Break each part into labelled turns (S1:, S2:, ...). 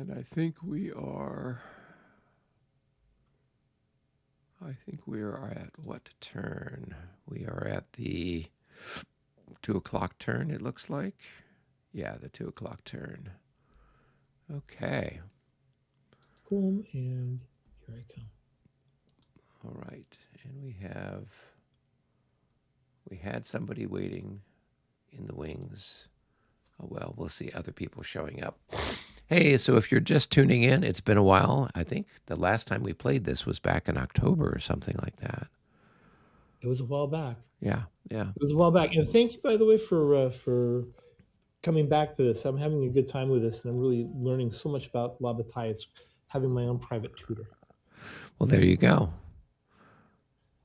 S1: And I think we are at what turn? We are at the 2 o'clock turn, it looks like. Yeah, the 2 o'clock turn. Okay.
S2: Kulm, and here I come.
S1: All right. And we had somebody waiting in the wings. Oh, well, we'll see other people showing up. Hey, so if you're just tuning in, it's been a while. I think the last time we played this was back in October or something like that.
S2: It was a while back.
S1: Yeah, yeah.
S2: It was a while back. And thank you, by the way, for coming back to this. I'm having a good time with this, and I'm really learning so much about La Bataille. It's having my own private tutor.
S1: Well, there you go.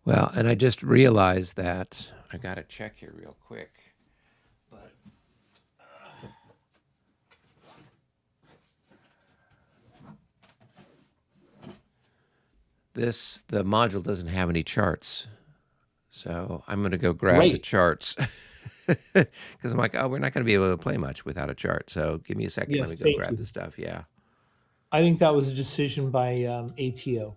S1: Well, and I just realized that I got to check here real quick. But the module doesn't have any charts. So I'm going to go grab the charts. Because I'm like, oh, we're not going to be able to play much without a chart. So give me a second.
S2: Yes,
S1: Let me go grab the stuff. Yeah.
S2: I think that was a decision by ATO.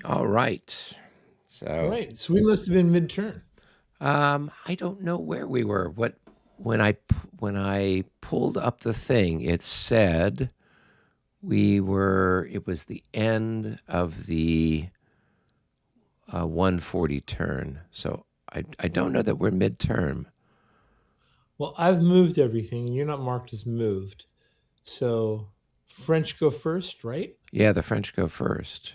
S1: All right. So
S2: So we must have been mid-turn.
S1: I don't know where we were. When I pulled up the thing, it said it was the end of the 140 turn. So I don't know that we're midterm.
S2: Well, I've moved everything, and you're not marked as moved. So French go first, right?
S1: Yeah, the French go first.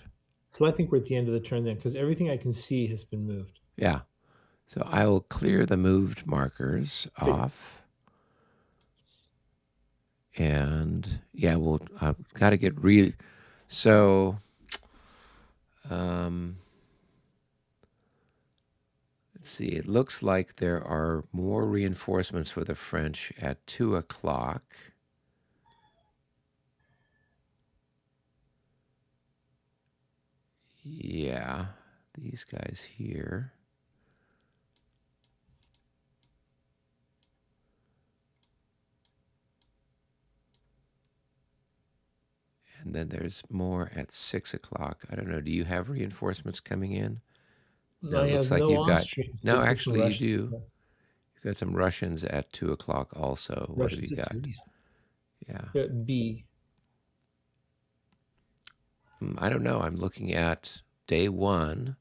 S2: So I think we're at the end of the turn then, because everything I can see has been moved.
S1: Yeah. So I will clear the moved markers off. And yeah, I've got to get so let's see, it looks like there are more reinforcements for the French at 2 o'clock. Yeah, these guys here. And then there's more at 6 o'clock. I don't know. Do you have reinforcements coming in?
S2: No, it looks like
S1: you've got.
S2: Austrians.
S1: No, actually, you do. You've got some Russians at 2 o'clock also. What have you got? Yeah.
S2: B.
S1: I don't know. I'm looking at day 1.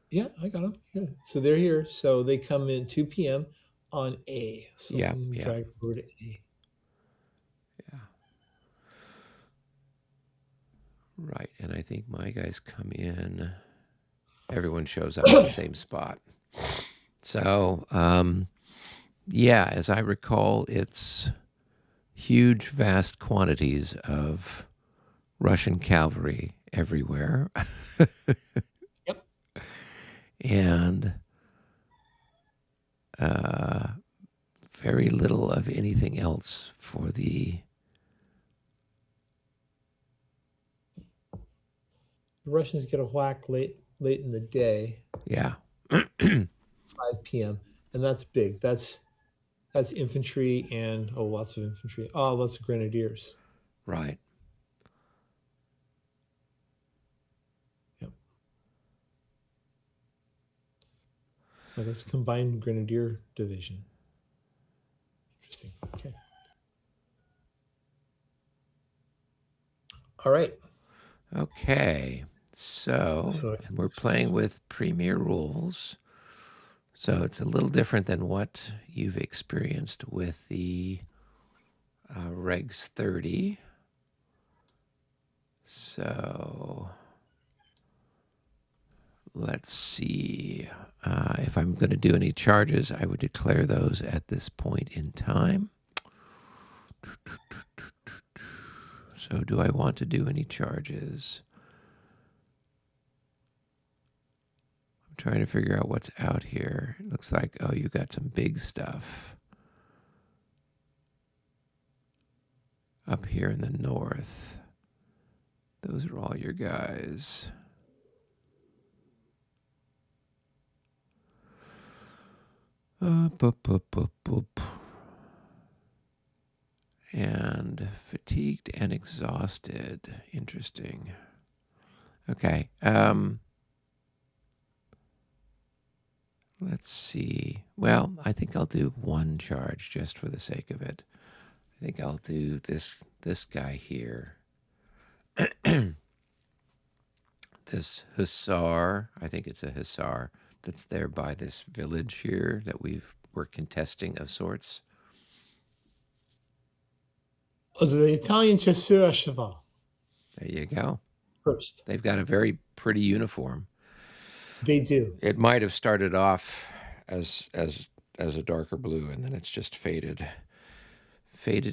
S2: Yeah, I got them. Yeah. So they're here. So they come in 2 p.m. on A. So
S1: Yeah,
S2: let me drag over to A.
S1: Yeah. Right. And I think my guys come in. Everyone shows up at the same spot. So, yeah, as I recall, it's huge, vast quantities of Russian cavalry everywhere.
S2: Yep.
S1: And very little of anything else for the
S2: Russians get a whack late in the day.
S1: Yeah.
S2: 5 p.m. And that's big. That's infantry and lots of infantry. Oh, lots of grenadiers.
S1: Right.
S2: Yep. Oh, that's combined grenadier division. Interesting. Okay. All right.
S1: Okay. So,
S2: So
S1: and we're playing with Premier rules. So it's a little different than what you've experienced with the Regs 30. So let's see. If I'm going to do any charges, I would declare those at this point in time. So do I want to do any charges? I'm trying to figure out what's out here. It looks like, oh, you got some big stuff up here in the north. Those are all your guys. Boop, boop, boop, boop. And fatigued and exhausted. Interesting. Okay. Let's see. Well, I think I'll do one charge just for the sake of it. I think I'll do this guy here. This hussar. I think it's a hussar that's there by this village here that we're contesting of sorts.
S2: Oh, the Italian chasseur à cheval
S1: There you go.
S2: first.
S1: They've got a very pretty uniform.
S2: They do.
S1: It might have started off as a darker blue, and then it's just faded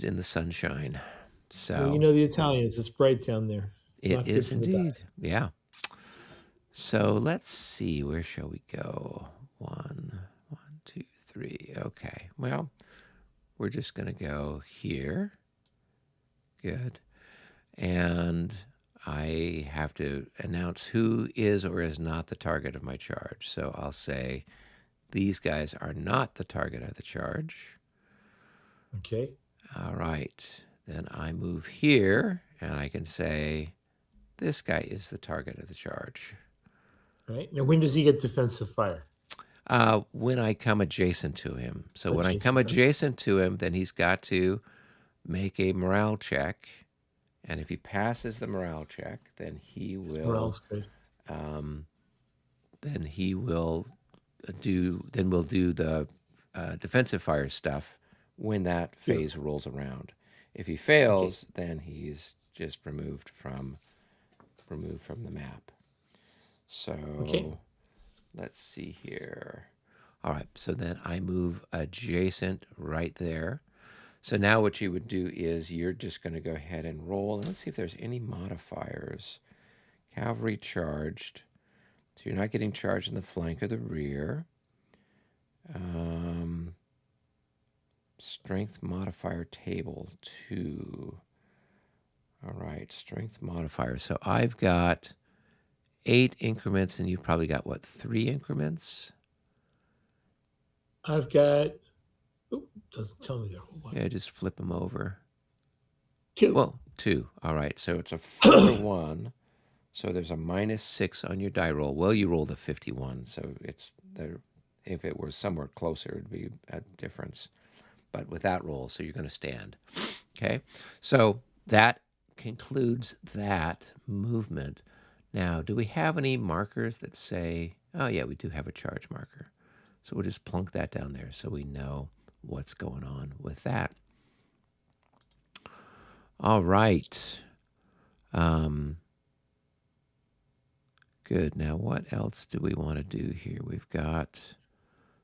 S1: in the sunshine. So
S2: Well, you know the Italians. It's bright down there.
S1: it
S2: Not good
S1: is
S2: for the
S1: indeed.
S2: back.
S1: Yeah. So let's see. Where shall we go? One, two, three. Okay. Well, we're just going to go here. Good. And I have to announce who is or is not the target of my charge. So I'll say these guys are not the target of the charge.
S2: Okay.
S1: All right. Then I move here and I can say this guy is the target of the charge.
S2: All right. Now, when does he get defensive fire?
S1: When I come adjacent to him. So when I
S2: Adjacent,
S1: come
S2: right.
S1: adjacent to him, then he's got to make a morale check. And if he passes the morale check, then he will.
S2: Morale's good.
S1: Then he will do. Then we'll do the defensive fire stuff when that phase rolls around. If he fails, then he's just removed from the map. So let's see here. All right, so then I move adjacent right there. So now what you would do is you're just going to go ahead and roll. Let's see if there's any modifiers. Cavalry charged. So you're not getting charged in the flank or the rear. Strength modifier table 2. All right, strength modifier. So I've got 8 increments, and you've probably got, what, 3 increments?
S2: I've got. Oh, doesn't tell me there.
S1: Yeah, just flip them over.
S2: 2.
S1: Well, 2. All right, so it's a 4 to 1. So there's a -6 on your die roll. Well, you rolled a 51, so it's there. If it were somewhere closer, it'd be a difference. But with that roll, so you're going to stand. Okay, so that concludes that movement. Now, do we have any markers that say, oh yeah, we do have a charge marker. So we'll just plunk that down there so we know what's going on with that. All right. Good. Now, what else do we want to do here? We've got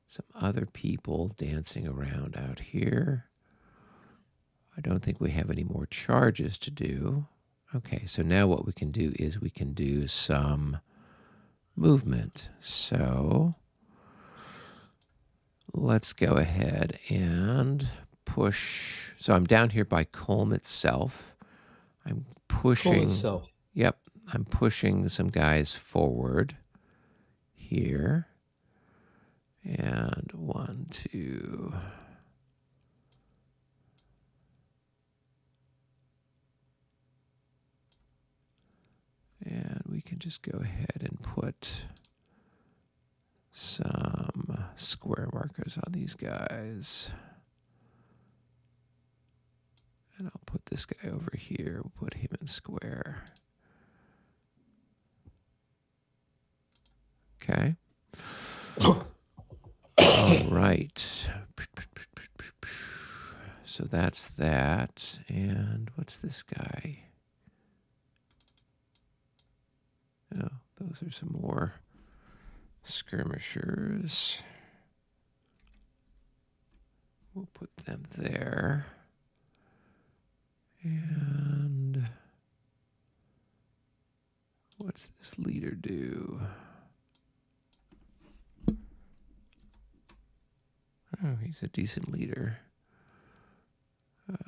S1: some other people dancing around out here. I don't think we have any more charges to do. Okay, so now what we can do is we can do some movement. So let's go ahead and push. So I'm down here by Kulm itself. I'm pushing.
S2: Kulm itself.
S1: Yep, I'm pushing some guys forward here. And 1, 2. And we can just go ahead and put some square markers on these guys. And I'll put this guy over here. We'll put him in square. Okay. All right. So that's that. And what's this guy? Oh, those are some more skirmishers. We'll put them there. And what's this leader do? Oh, he's a decent leader. We'll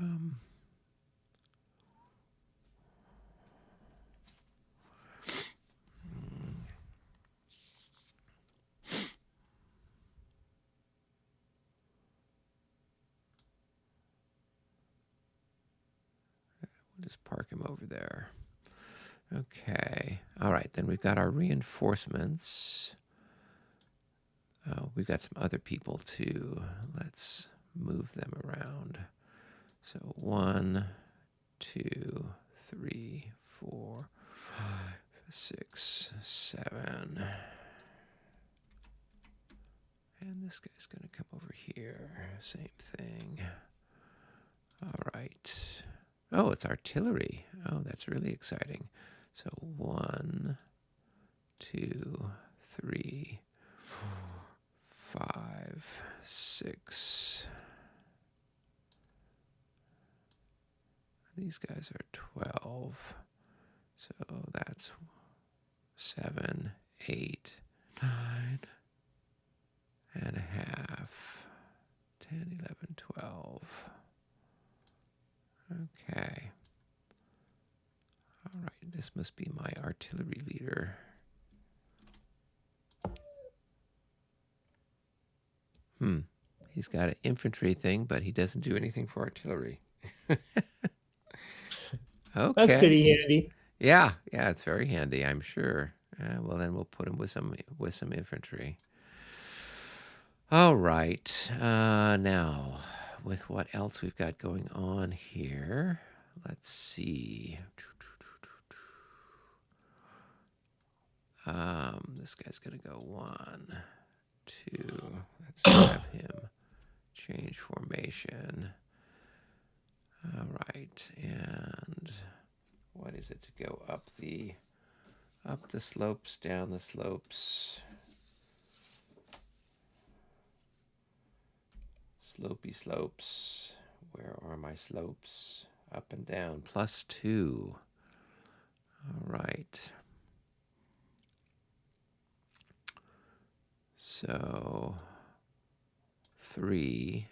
S1: just park him over there. Okay. All right. Then we've got our reinforcements. We've got some other people too. Let's move them around. So 1, 2, 3, 4, 5, 6, 7. And this guy's going to come over here. Same thing. All right. Oh, it's artillery. Oh, that's really exciting. So 1, 2, 3, 4, 5, 6. These guys are 12. So that's 7, 8, 9 and a half. 10, 11, 12. Okay. All right, this must be my artillery leader. He's got an infantry thing, but he doesn't do anything for artillery. Okay.
S2: That's pretty handy.
S1: Yeah, it's very handy, I'm sure. Well, then we'll put him with some infantry. All right. Now, with what else we've got going on here, let's see. This guy's gonna go 1, 2. Let's have him change formation. All right, and what is it to go up the slopes, down the slopes? Slopey slopes. Where are my slopes? Up and down. +2. All right. So 3,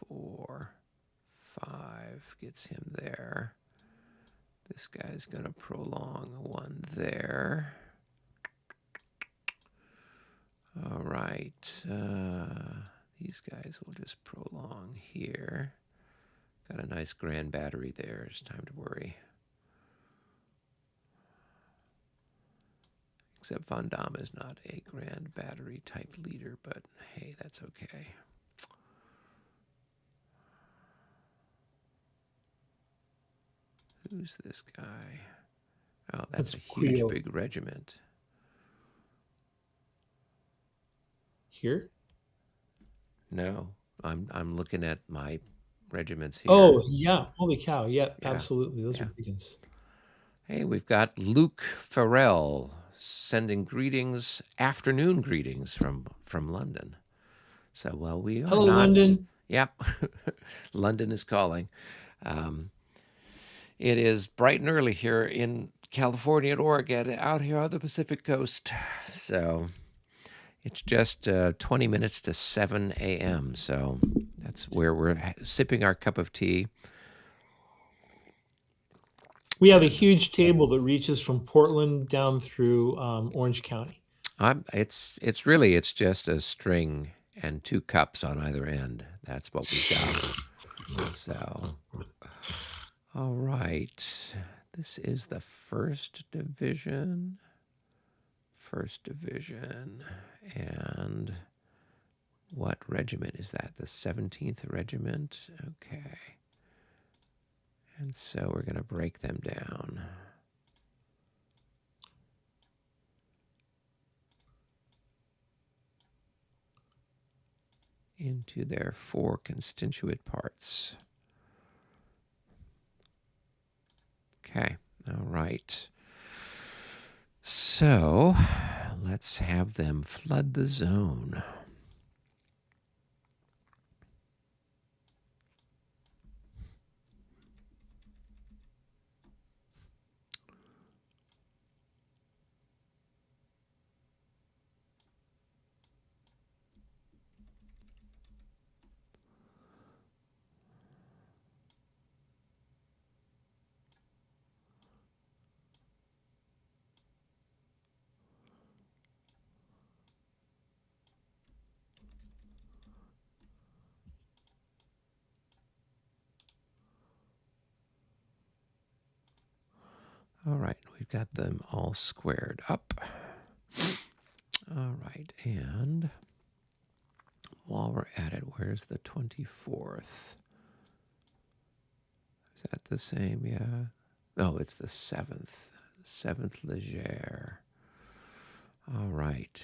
S1: 4, 5 gets him there. This guy's going to prolong 1 there. All right. These guys will just prolong here. Got a nice grand battery there. It's time to worry. Except Von Damme is not a grand battery type leader, but hey, that's okay. Who's this guy? Oh, that's a huge,
S2: Queel.
S1: big regiment.
S2: Here?
S1: No, I'm looking at my regiments here.
S2: Oh, yeah. Holy cow. Yep,
S1: Yeah,
S2: absolutely. Those
S1: yeah.
S2: are beacons.
S1: Hey, we've got Luke Farrell sending greetings, afternoon greetings from London. So, well, we are
S2: Hello,
S1: not.
S2: London.
S1: Yep, London is calling. It is bright and early here in California and Oregon, out here on the Pacific Coast. So it's just 20 minutes to 7 a.m. So that's where we're sipping our cup of tea.
S2: We have a huge table that reaches from Portland down through Orange County.
S1: It's just a string and 2 cups on either end. That's what we've got. So, all right. This is the 1st Division. 1st Division. And what regiment is that? The 17th Regiment? Okay. And so we're going to break them down. into their 4 constituent parts. Okay, all right. So let's have them flood the zone. All right, we've got them all squared up. All right, and while we're at it, where's the 24th? Is that the same? Yeah. Oh, it's the 7th. 7th Leger. All right.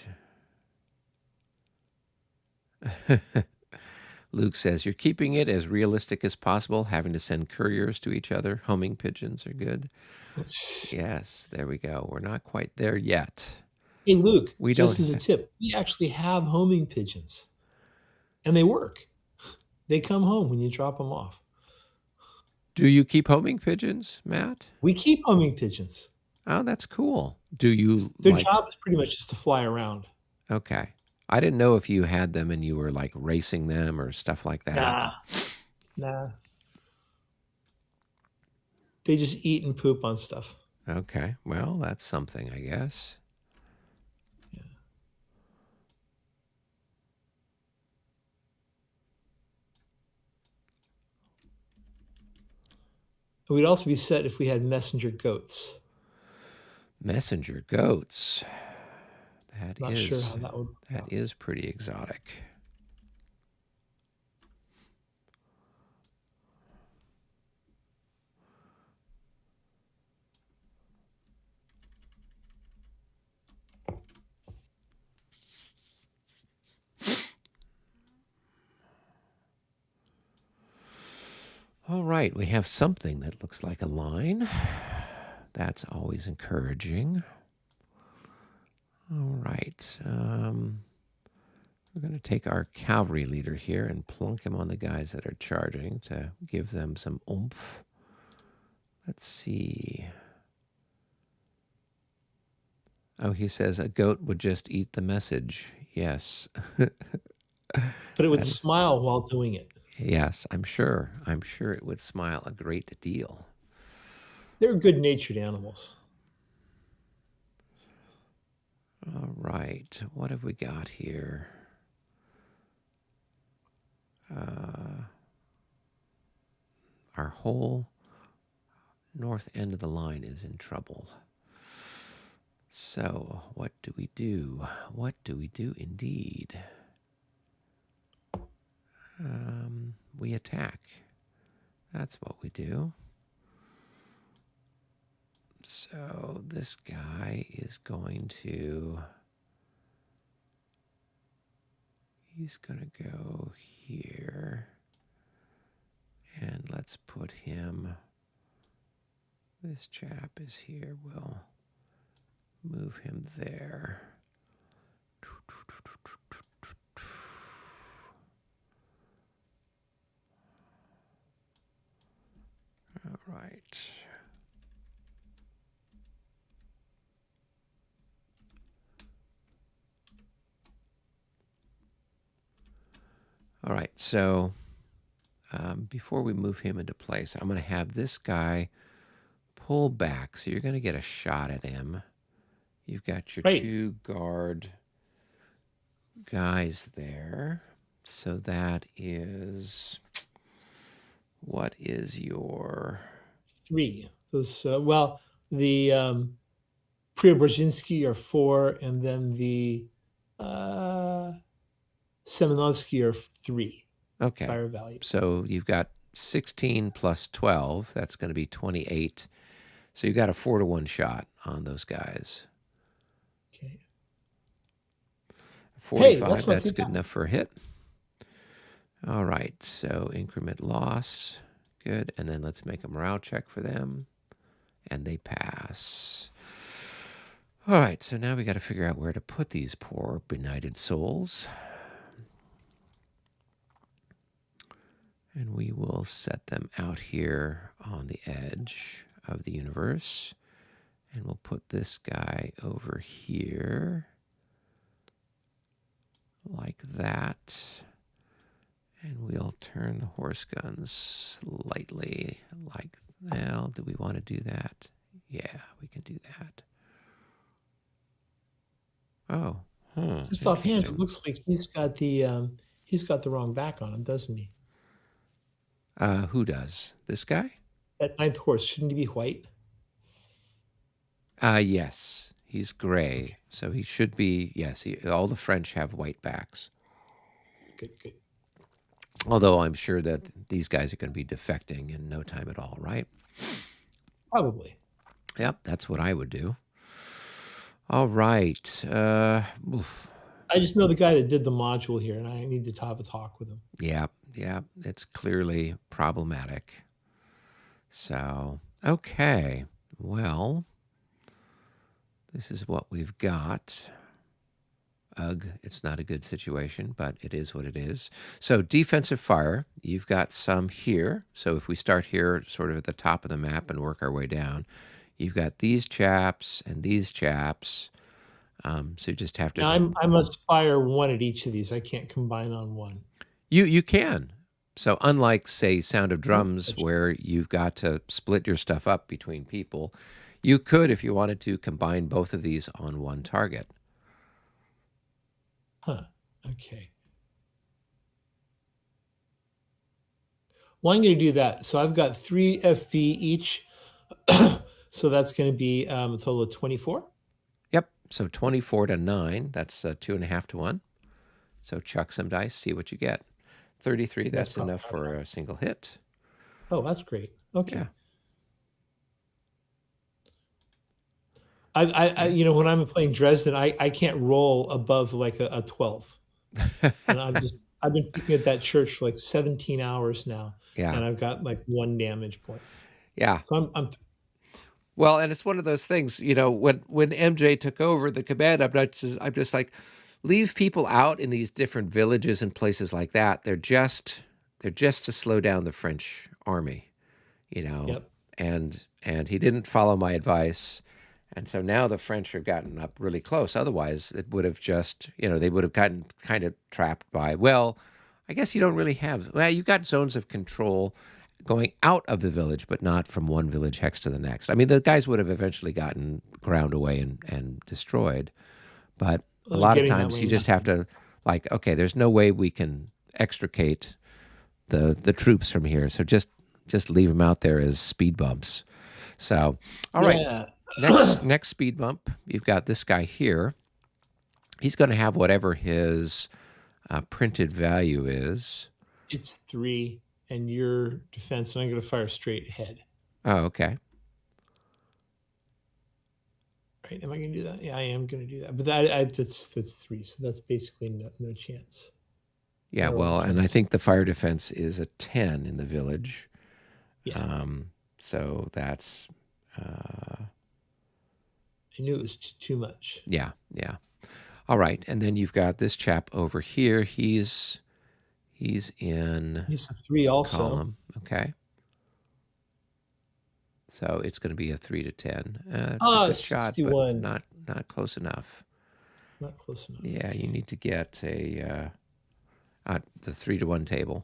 S1: Luke says, you're keeping it as realistic as possible, having to send couriers to each other. Homing pigeons are good. Yes, there we go. We're not quite there yet.
S2: Hey, Luke,
S1: We
S2: just
S1: don't
S2: as a tip, we actually have homing pigeons, and they work. They come home when you drop them off.
S1: Do you keep homing pigeons, Matt?
S2: We keep homing pigeons.
S1: Oh, that's cool. Do you
S2: Their
S1: like...
S2: job is pretty much just to fly around.
S1: Okay. I didn't know if you had them and you were like racing them or stuff like that.
S2: Nah. They just eat and poop on stuff.
S1: Okay. Well, that's something, I guess.
S2: Yeah. We'd also be set if we had messenger goats.
S1: Messenger goats.
S2: Not sure how that would.
S1: That is pretty exotic. All right, we have something that looks like a line. That's always encouraging. All right. We're going to take our cavalry leader here and plunk him on the guys that are charging to give them some oomph. Let's see. Oh, he says a goat would just eat the message. Yes.
S2: But it would smile while doing it.
S1: Yes, I'm sure. I'm sure it would smile a great deal.
S2: They're good-natured animals.
S1: All right. What have we got here? Our whole north end of the line is in trouble. So, what do we do? What do we do indeed? We attack. That's what we do. So, this guy is going to... He's going to go here. And let's put him... This chap is here. We'll move him there. All right. All right, so before we move him into place, I'm going to have this guy pull back. So you're going to get a shot at him. You've got your 2 guard guys there. So that is... What is your...
S2: 3. Those, well, the Preobrazhensky are 4, and then the Semenovsky are 3.
S1: Okay.
S2: Fire value.
S1: So you've got 16 plus 12. That's going to be 28. So you got a 4-to-1 shot on those guys.
S2: Okay.
S1: 45,
S2: hey, that's
S1: good enough for a hit. All right, so increment loss. Good. And then let's make a morale check for them. And they pass. All right, so now we got to figure out where to put these poor benighted souls. And we will set them out here on the edge of the universe. And we'll put this guy over here like that. And we'll turn the horse guns slightly like, well, do we want to do that? Yeah, we can do that. Oh,
S2: Just offhand, it
S1: interesting.
S2: looks like he's got the wrong back on him, doesn't he?
S1: Who does? This guy?
S2: That ninth horse, shouldn't he be white?
S1: Yes, he's gray.
S2: Okay,
S1: So he should be, yes, all the French have white backs.
S2: good.
S1: Although I'm sure that these guys are going to be defecting in no time at all, right?
S2: Probably.
S1: Yep, that's what I would do. All right. Oof.
S2: I just know the guy that did the module here, and I need to have a talk with him.
S1: Yeah, it's clearly problematic. So, okay. Well, this is what we've got. Ugh, it's not a good situation, but it is what it is. So defensive fire, you've got some here. So if we start here sort of at the top of the map and work our way down, you've got these chaps and these chaps. So you just have to...
S2: Now I must fire one at each of these. I can't combine on one.
S1: You can. So unlike, say, Sound of Drums,
S2: Gotcha.
S1: where you've got to split your stuff up between people, you could, if you wanted to, combine both of these on one target.
S2: Huh. Okay. Well, I'm going to do that. So I've got 3 FV each. So that's going to be a total of 24.
S1: Yep. So 24 to 9. That's 2.5 to 1. So chuck some dice, see what you get. 33, that's enough for a single hit.
S2: Oh, that's great. Okay.
S1: Yeah.
S2: I when I'm playing Dresden, I can't roll above like a 12. And I've been thinking at that church for like 17 hours now.
S1: Yeah.
S2: And I've got like 1 damage point.
S1: Yeah.
S2: So I'm
S1: Well, and it's one of those things, when MJ took over the command, I'm just like, leave people out in these different villages and places like that. They're just to slow down the French army,
S2: Yep.
S1: And he didn't follow my advice. And so now the French have gotten up really close. Otherwise, it would have just, they would have gotten kind of trapped by, well, I guess you don't really have, well, you got zones of control going out of the village, but not from one village hex to the next. I mean, the guys would have eventually gotten ground away and destroyed. But a lot of times you just have to, like, okay, there's no way we can extricate the troops from here. So just leave them out there as speed bumps. So, all right. Next speed bump, you've got this guy here. He's going to have whatever his printed value is.
S2: It's 3, and your defense, and I'm going to fire straight ahead.
S1: Oh, okay.
S2: Right? Am I going to do that? Yeah, I am going to do that. But that's 3, so that's basically no chance.
S1: Yeah, well, and I think the fire defense is a 10 in the village.
S2: Yeah.
S1: So that's...
S2: I knew it was too much.
S1: Yeah. All right, and then you've got this chap over here. He's in...
S2: He's a 3 also.
S1: Column. Okay. So it's going to be a 3 to 10. It's a good shot,
S2: 61.
S1: but not close enough.
S2: Not close enough.
S1: Yeah,
S2: Okay.
S1: you need to get the 3 to 1 table.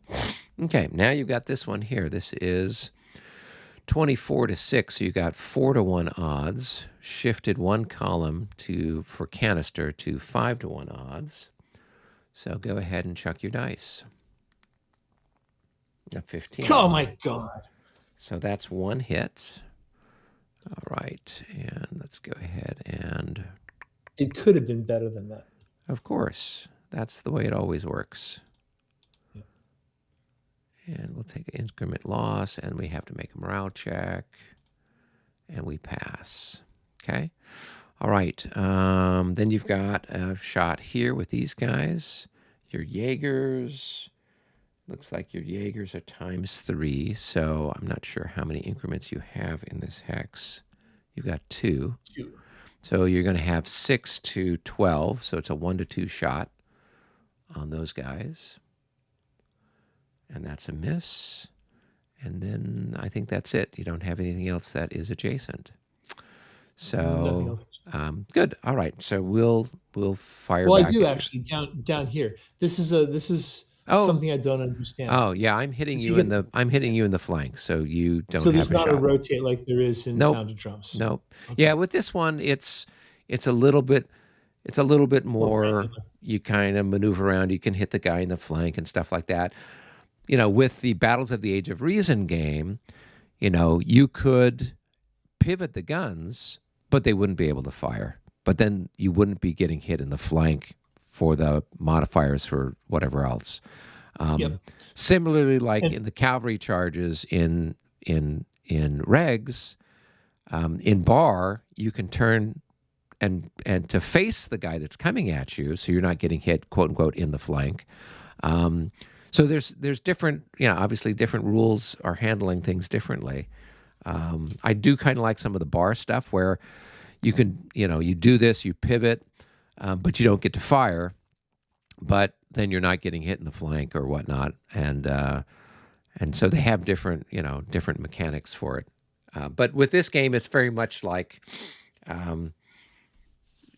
S1: Okay, now you've got this one here. This is 24 to 6. So you got 4 to 1 odds. Shifted 1 column for canister to 5 to 1 odds. So go ahead and chuck your dice. A 15.
S2: Oh my God.
S1: So that's 1 hit. All right, and let's go ahead and...
S2: It could have been better than that.
S1: Of course. That's the way it always works.
S2: Yep.
S1: And we'll take increment loss, and we have to make a morale check. And we pass. Okay? All right. Then you've got a shot here with these guys. Your Jaegers. Looks like your Jaegers are ×3, so I'm not sure how many increments you have in this hex. You've got 2.
S2: 2.
S1: So you're going to have 6 to 12, so it's a 1 to 2 shot on those guys. And that's a miss. And then I think that's it. You don't have anything else that is adjacent.
S2: Nothing
S1: So
S2: else.
S1: good. All right. So we'll fire
S2: Well, I
S1: back
S2: do
S1: at you.
S2: actually down here. This is
S1: Oh,
S2: something I don't understand.
S1: oh yeah. I'm hitting
S2: So
S1: you
S2: you
S1: in
S2: get
S1: the I'm hitting you in the flank, so you don't
S2: so
S1: have
S2: there's
S1: a
S2: not a
S1: shot.
S2: rotate like there is in
S1: Nope.
S2: Sound of Drums.
S1: Nope.
S2: Okay.
S1: Yeah, with this one, it's a little bit
S2: More
S1: more.
S2: granular.
S1: You kind of maneuver around. You can hit the guy in the flank and stuff like that. You know, with the Battles of the Age of Reason game, you know, you could pivot the guns, but they wouldn't be able to fire. But then you wouldn't be getting hit in the flank for the modifiers for whatever else.
S2: Yep.
S1: Similarly, like
S2: And
S1: in the cavalry charges in regs, in bar, you can turn and to face the guy that's coming at you, so you're not getting hit, quote unquote, in the flank. So there's different, you know, obviously different rules are handling things differently. I do kind of like some of the bar stuff where you can, you know, you do this, you pivot, but you don't get to fire, but then you're not getting hit in the flank or whatnot, and so they have different, you know, different mechanics for it. But with this game, it's very much like,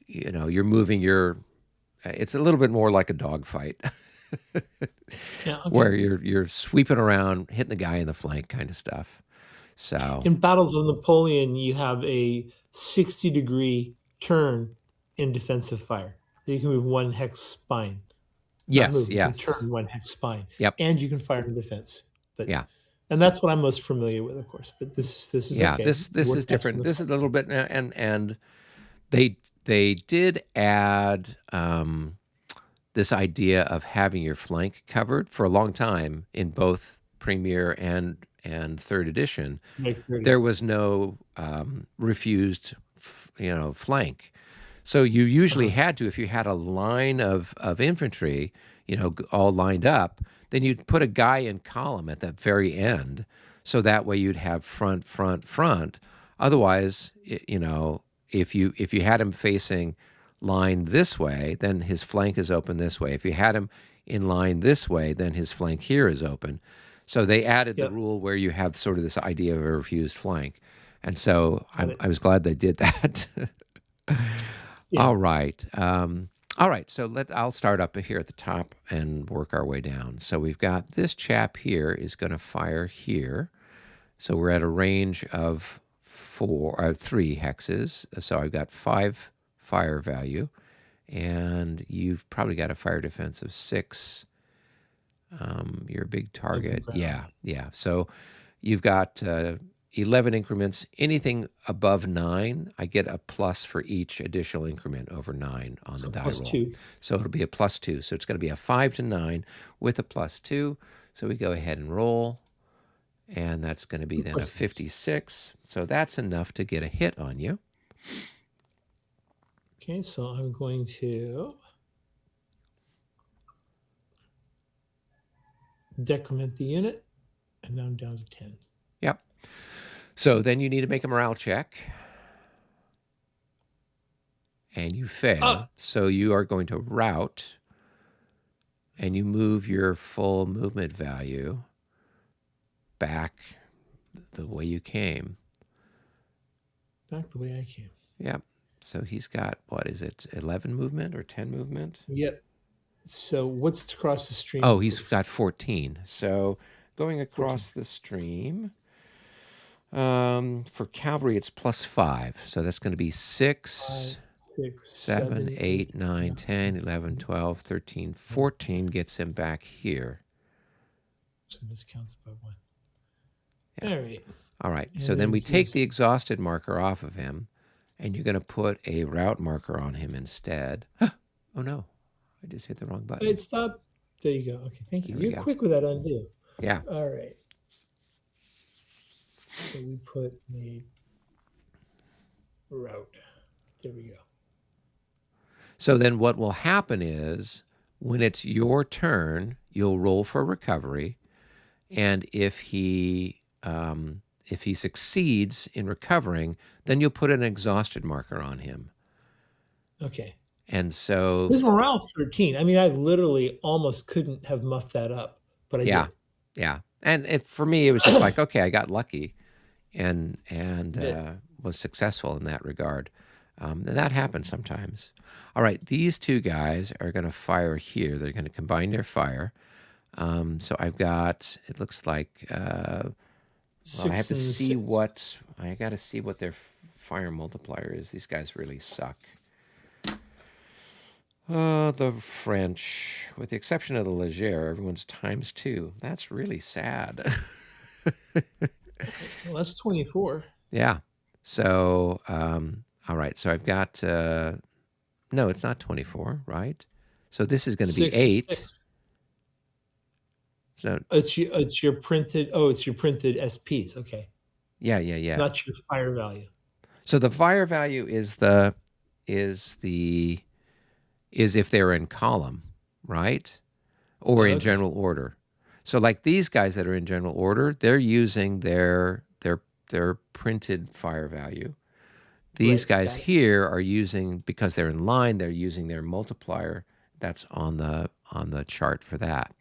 S1: you know, you're moving your. It's a little bit more like a dogfight,
S2: yeah, okay.
S1: where you're sweeping around, hitting the guy in the flank, kind of stuff. So
S2: In Battles of Napoleon, you have a 60-degree turn in defensive fire. You can move 1 hex spine. Not
S1: yes,
S2: move. You can
S1: yes,
S2: turn 1 hex spine.
S1: yep,
S2: And you can fire in defense. But
S1: yeah.
S2: and that's what I'm most familiar with, of course. But this is
S1: Yeah,
S2: okay.
S1: this
S2: Work
S1: is
S2: best for
S1: different.
S2: the
S1: This is a little bit, and they did add this idea of having your flank covered for a long time in both Premier and third edition.
S2: make 30.
S1: There was no refused, you know, flank. So you usually had to, if you had a line of infantry, you know, all lined up, then you'd put a guy in column at the very end, so that way you'd have front, front, front. Otherwise, you know, if you had him facing line this way, then his flank is open this way. If you had him in line this way, then his flank here is open. So they added the
S2: Yep.
S1: rule where you have sort of this idea of a refused flank. And so
S2: Got it.
S1: I was glad they did that.
S2: Yeah.
S1: All right. All right. So I'll start up here at the top and work our way down. So we've got this chap here is going to fire here. So we're at a range of 3 hexes. So I've got 5 fire value, and you've probably got a fire defense of 6. You're a big target.
S2: ground.
S1: Yeah. So you've got 11 increments. Anything above 9, I get a plus for each additional increment over 9 on the die roll.
S2: +2.
S1: So it'll be a +2. So it's going to be a 5 to 9 with a +2. So we go ahead and roll, and that's going to be then a 56. So that's enough to get a hit on you.
S2: Okay, so I'm going to decrement the unit, and now I'm down to 10.
S1: Yep. So then you need to make a morale check, and you fail. So you are going to rout, and you move your full movement value back the way you came.
S2: Back the way I came.
S1: Yep. So he's got, what is it, 11 movement or 10 movement?
S2: Yep. So what's across the stream?
S1: Oh, he's
S2: please?
S1: got 14. So going across the stream, for cavalry, it's +5. So that's going to be 6, 7, 8, 9, 10, 11, 12, 13, 14 gets him back here.
S2: So miscounted by 1. Yeah. All right.
S1: All right. So then we take the exhausted marker off of him, and you're going to put a route marker on him instead. Oh, no. I just hit the wrong button.
S2: Wait, stop. There you go. Okay, thank you. You're quick with that undo.
S1: Yeah.
S2: All right. So we put a route. There we go.
S1: So then what will happen is When it's your turn, you'll roll for recovery, and if he succeeds in recovering, then you'll put an exhausted marker on him.
S2: Okay.
S1: And so,
S2: His morale's 13. I mean, I literally almost couldn't have muffed that up, but I
S1: yeah,
S2: did.
S1: yeah. And for me, it was just like, okay, I got lucky, and
S2: Did.
S1: was successful in that regard. And that happens sometimes. All right, these two guys are going to fire here. They're going to combine their fire. So I've got. It looks like. Well, I have
S2: 6
S1: to
S2: and
S1: see
S2: 6.
S1: what I got to see what their fire multiplier is. These guys really suck. The French, with the exception of the Leger, everyone's ×2. That's really sad.
S2: Well, that's 24.
S1: Yeah. So, all right. So I've got, no, it's not 24, right? So this is going to be
S2: 6 and
S1: 8.
S2: 6.
S1: So,
S2: It's your printed. Oh, it's your printed SPs. Okay,
S1: yeah, yeah, yeah.
S2: not your fire value.
S1: So the fire value is if they're in column, right? Or in
S2: Okay.
S1: general order. So like these guys that are in general order, they're using their printed fire value. These
S2: Right.
S1: guys
S2: Got it.
S1: here are using, because they're in line, they're using their multiplier that's on the chart for that.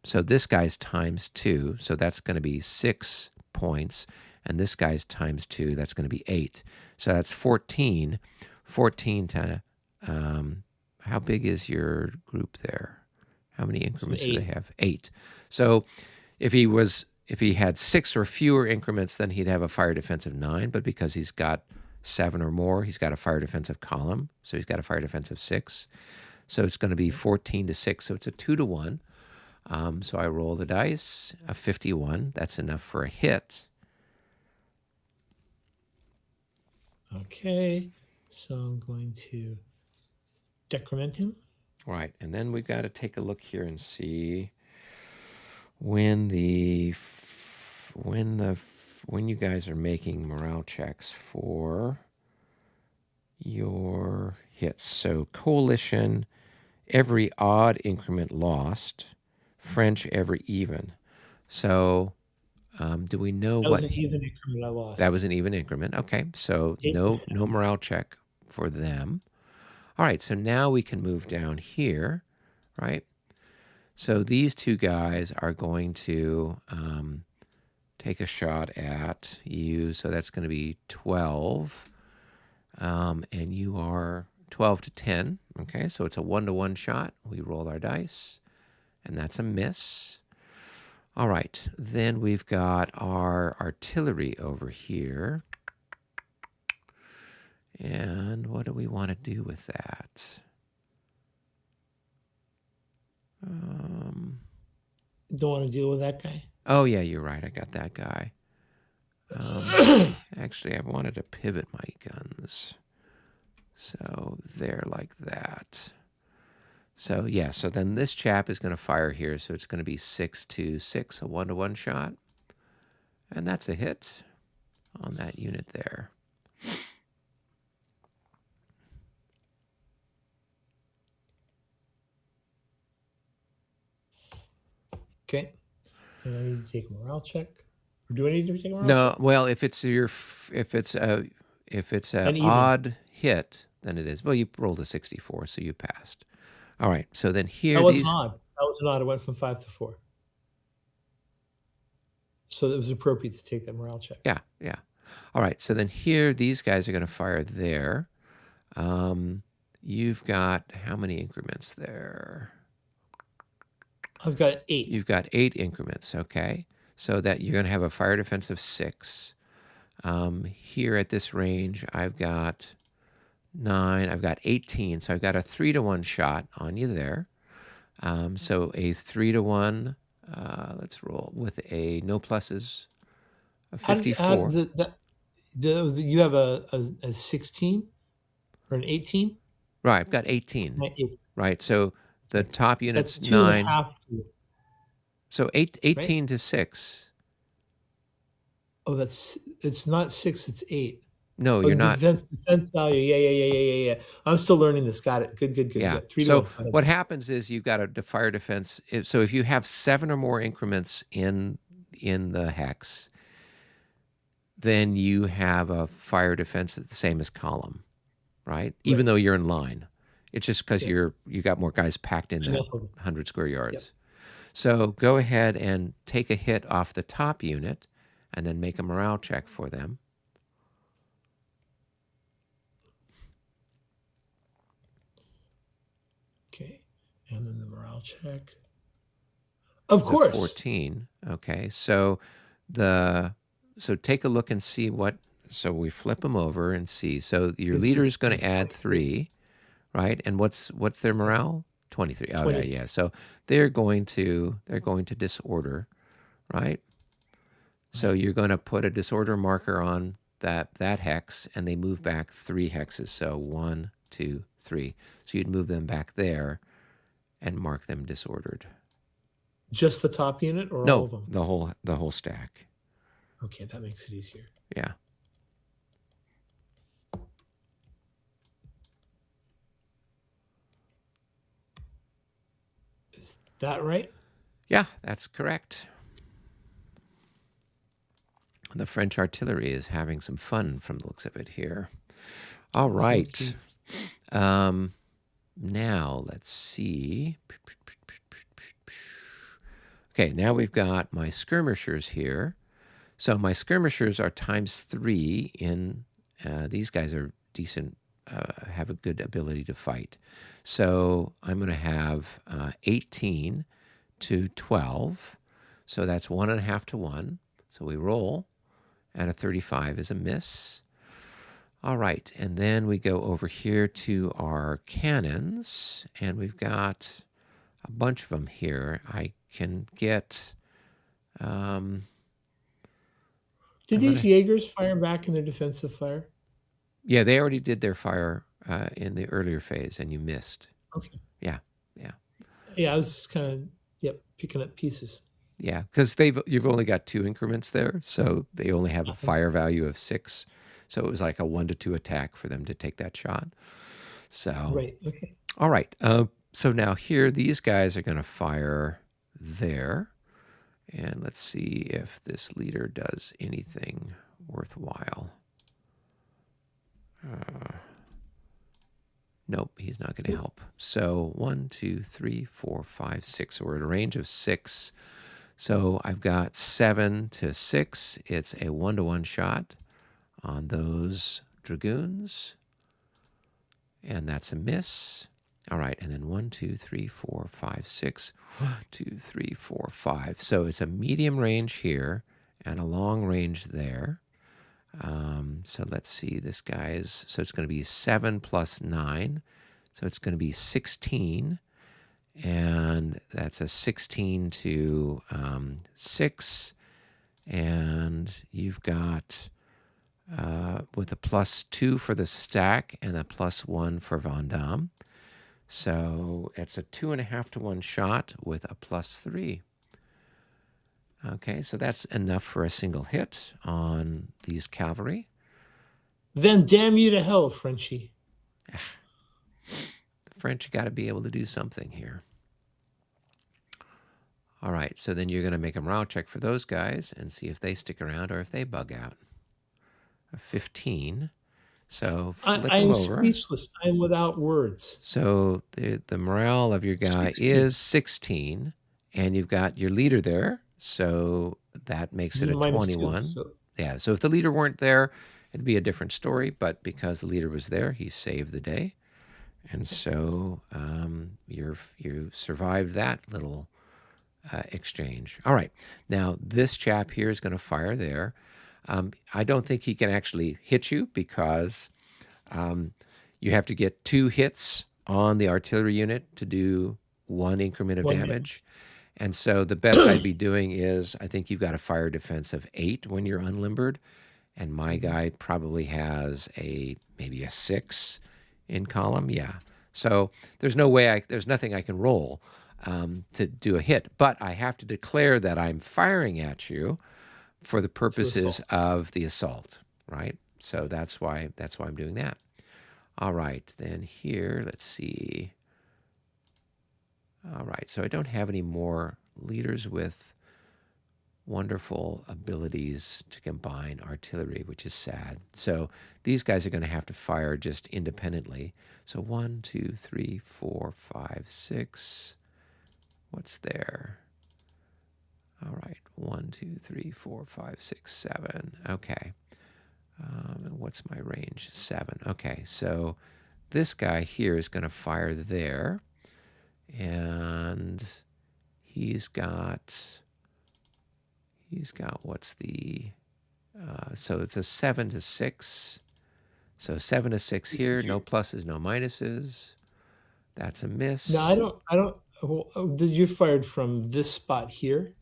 S1: So this guy's ×2, so that's going to be 6 points, and this guy's ×2, that's going to be 8. So that's 14. 14 to, how big is your group there? How many increments do they have? 8. So if he had 6 or fewer increments, then he'd have a fire defense of 9. But because he's got 7 or more, he's got a fire defensive column. So he's got a fire defense of 6. So it's going to be 14 to 6. So it's a 2 to 1. So I roll the dice, a 51. That's enough for a hit.
S2: Okay. So I'm going to decrement him.
S1: Right. And then we've got to take a look here and see when you guys are making morale checks for your hits. So coalition, every odd increment lost. French, every even. So do we know
S2: That
S1: what?
S2: was an even increment I lost.
S1: That was an even increment. Okay, so
S2: 8
S1: no
S2: to 7.
S1: morale check for them. All right, so now we can move down here, right? So these two guys are going to take a shot at you. So that's going to be 12. And you are 12 to 10. Okay, so it's a 1-to-1 shot. We roll our dice, and that's a miss. All right, then we've got our artillery over here. And what do we want to do with that?
S2: Don't want to deal with that guy.
S1: Oh, yeah, you're right. I got that guy. Actually, I wanted to pivot my guns. So they're like that. So, yeah, so then this chap is going to fire here. So it's going to be 6 to 6, a 1-to-1 shot. And that's a hit on that unit there.
S2: Okay. And I need to take a morale check. Or do I need to take a morale
S1: No,
S2: check?
S1: well, if it's a
S2: An even.
S1: odd hit, then it is. Well, you rolled a 64, so you passed. All right. So then here
S2: That was
S1: these.
S2: odd. That was an odd. I went from 5 to 4. So it was appropriate to take that morale check.
S1: Yeah, yeah. All right. So then here these guys are going to fire there. You've got how many increments there?
S2: I've got 8.
S1: You've got 8 increments. Okay. So that you're going to have a fire defense of 6. Here at this range, I've got 9. I've got 18. So I've got a 3-to-1 shot on you there. So a 3-to-1. Let's roll with a no pluses of 54.
S2: You have a 16 or an 18?
S1: Right, I've got 18.
S2: 8.
S1: Right, so the top unit's
S2: That's
S1: 9.
S2: 2.5.
S1: So 18
S2: right?
S1: to 6.
S2: Oh, it's not 6, it's 8.
S1: No,
S2: Oh,
S1: you're not.
S2: defense value. Yeah. I'm still learning this. Got it. Good.
S1: Yeah.
S2: Yeah, 3 to
S1: So
S2: 1. Go ahead.
S1: what happens is you've got a fire defense. So if you have 7 or more increments in the hex, then you have a fire defense that's the same as column, right? Even
S2: Right.
S1: though you're in line. It's just because
S2: Yep.
S1: you got more guys packed in that
S2: Enough of them.
S1: 100 square
S2: Yep.
S1: yards. So go ahead and take a hit off the top unit and then make a morale check for them.
S2: Okay. And then the morale check. Of course.
S1: 14. Okay. So take a look and see what. So we flip them over and see. So your leader is going to add 3, right? And what's their morale? 23. Oh,
S2: 23.
S1: yeah. So they're going to disorder, right? So you're going to put a disorder marker on that hex, and they move back 3 hexes. So 1, 2, 3. So you'd move them back there and mark them disordered.
S2: Just the top unit or
S1: No,
S2: all of them?
S1: the whole stack.
S2: Okay, that makes it easier.
S1: Yeah.
S2: Is that right?
S1: Yeah, that's correct. The French artillery is having some fun from the looks of it here. All right. Now, let's see. Okay, now we've got my skirmishers here. So my skirmishers are ×3 in, these guys are decent, have a good ability to fight. So I'm going to have 18 to 12. So that's 1.5 to 1. So we roll, and a 35 is a miss. All right, and then we go over here to our cannons, and we've got a bunch of them here. I can get...
S2: Did these Jaegers fire back in their defensive fire?
S1: Yeah, they already did their fire in the earlier phase, and you missed.
S2: Okay.
S1: Yeah.
S2: Yeah, I was just kind of, picking up pieces.
S1: Yeah, because you've only got 2 increments there, so they only have a fire value of 6. So it was like a 1 to 2 attack for them to take that shot. So
S2: right. Okay.
S1: All right. So now here, these guys are going to fire there, and let's see if this leader does anything worthwhile. Nope, he's not going to help. So 1, 2, 3, 4, 5, 6. So we're at a range of 6. So I've got 7 to 6. It's a 1-to-1 shot on those dragoons, and that's a miss. All right, and then 1, 2, 3, 4, 5, 6. 1, 2, 3, 4, 5. So it's a medium range here and a long range there. So let's see, this guy's, so it's going to be 7 plus 9. So it's going to be 16. And that's a 16 to 6. And you've got, with a +2 for the stack and a +1 for Vendôme. So it's a 2.5 to 1 shot with a +3. Okay, so that's enough for a single hit on these cavalry.
S2: Then damn you to hell, Frenchie.
S1: The French got to be able to do something here. All right, so then you're going to make a morale check for those guys and see if they stick around or if they bug out. A 15. So flip them
S2: I'm
S1: over.
S2: speechless. I'm without words.
S1: So the morale of your guy 16. Is 16, and you've got your leader there, so that makes it a 21. 2, so. Yeah, so if the leader weren't there, it'd be a different story, but because the leader was there, he saved the day. And so you survived that little exchange. All right, now this chap here is going to fire there. I don't think he can actually hit you because you have to get 2 hits on the artillery unit to do 1 increment of damage. And so the best I'd be doing is, I think you've got a fire defense of 8 when you're unlimbered, and my guy probably has maybe a 6 in column. Yeah. So there's nothing I can roll to do a hit, but I have to declare that I'm firing at you for the purposes of the assault, right? So that's why I'm doing that. All right, then here, let's see. All right, so I don't have any more leaders with wonderful abilities to combine artillery, which is sad. So these guys are going to have to fire just independently. So 1, 2, 3, 4, 5, 6. What's there? All right, 1, 2, 3, 4, 5, 6, 7. Okay. And what's my range? 7. Okay, so this guy here is going to fire there. And he's got what's the, so it's a 7 to 6. So 7 to 6 here, no pluses, no minuses. That's a miss.
S2: No, I don't. Well, you fired from this spot here?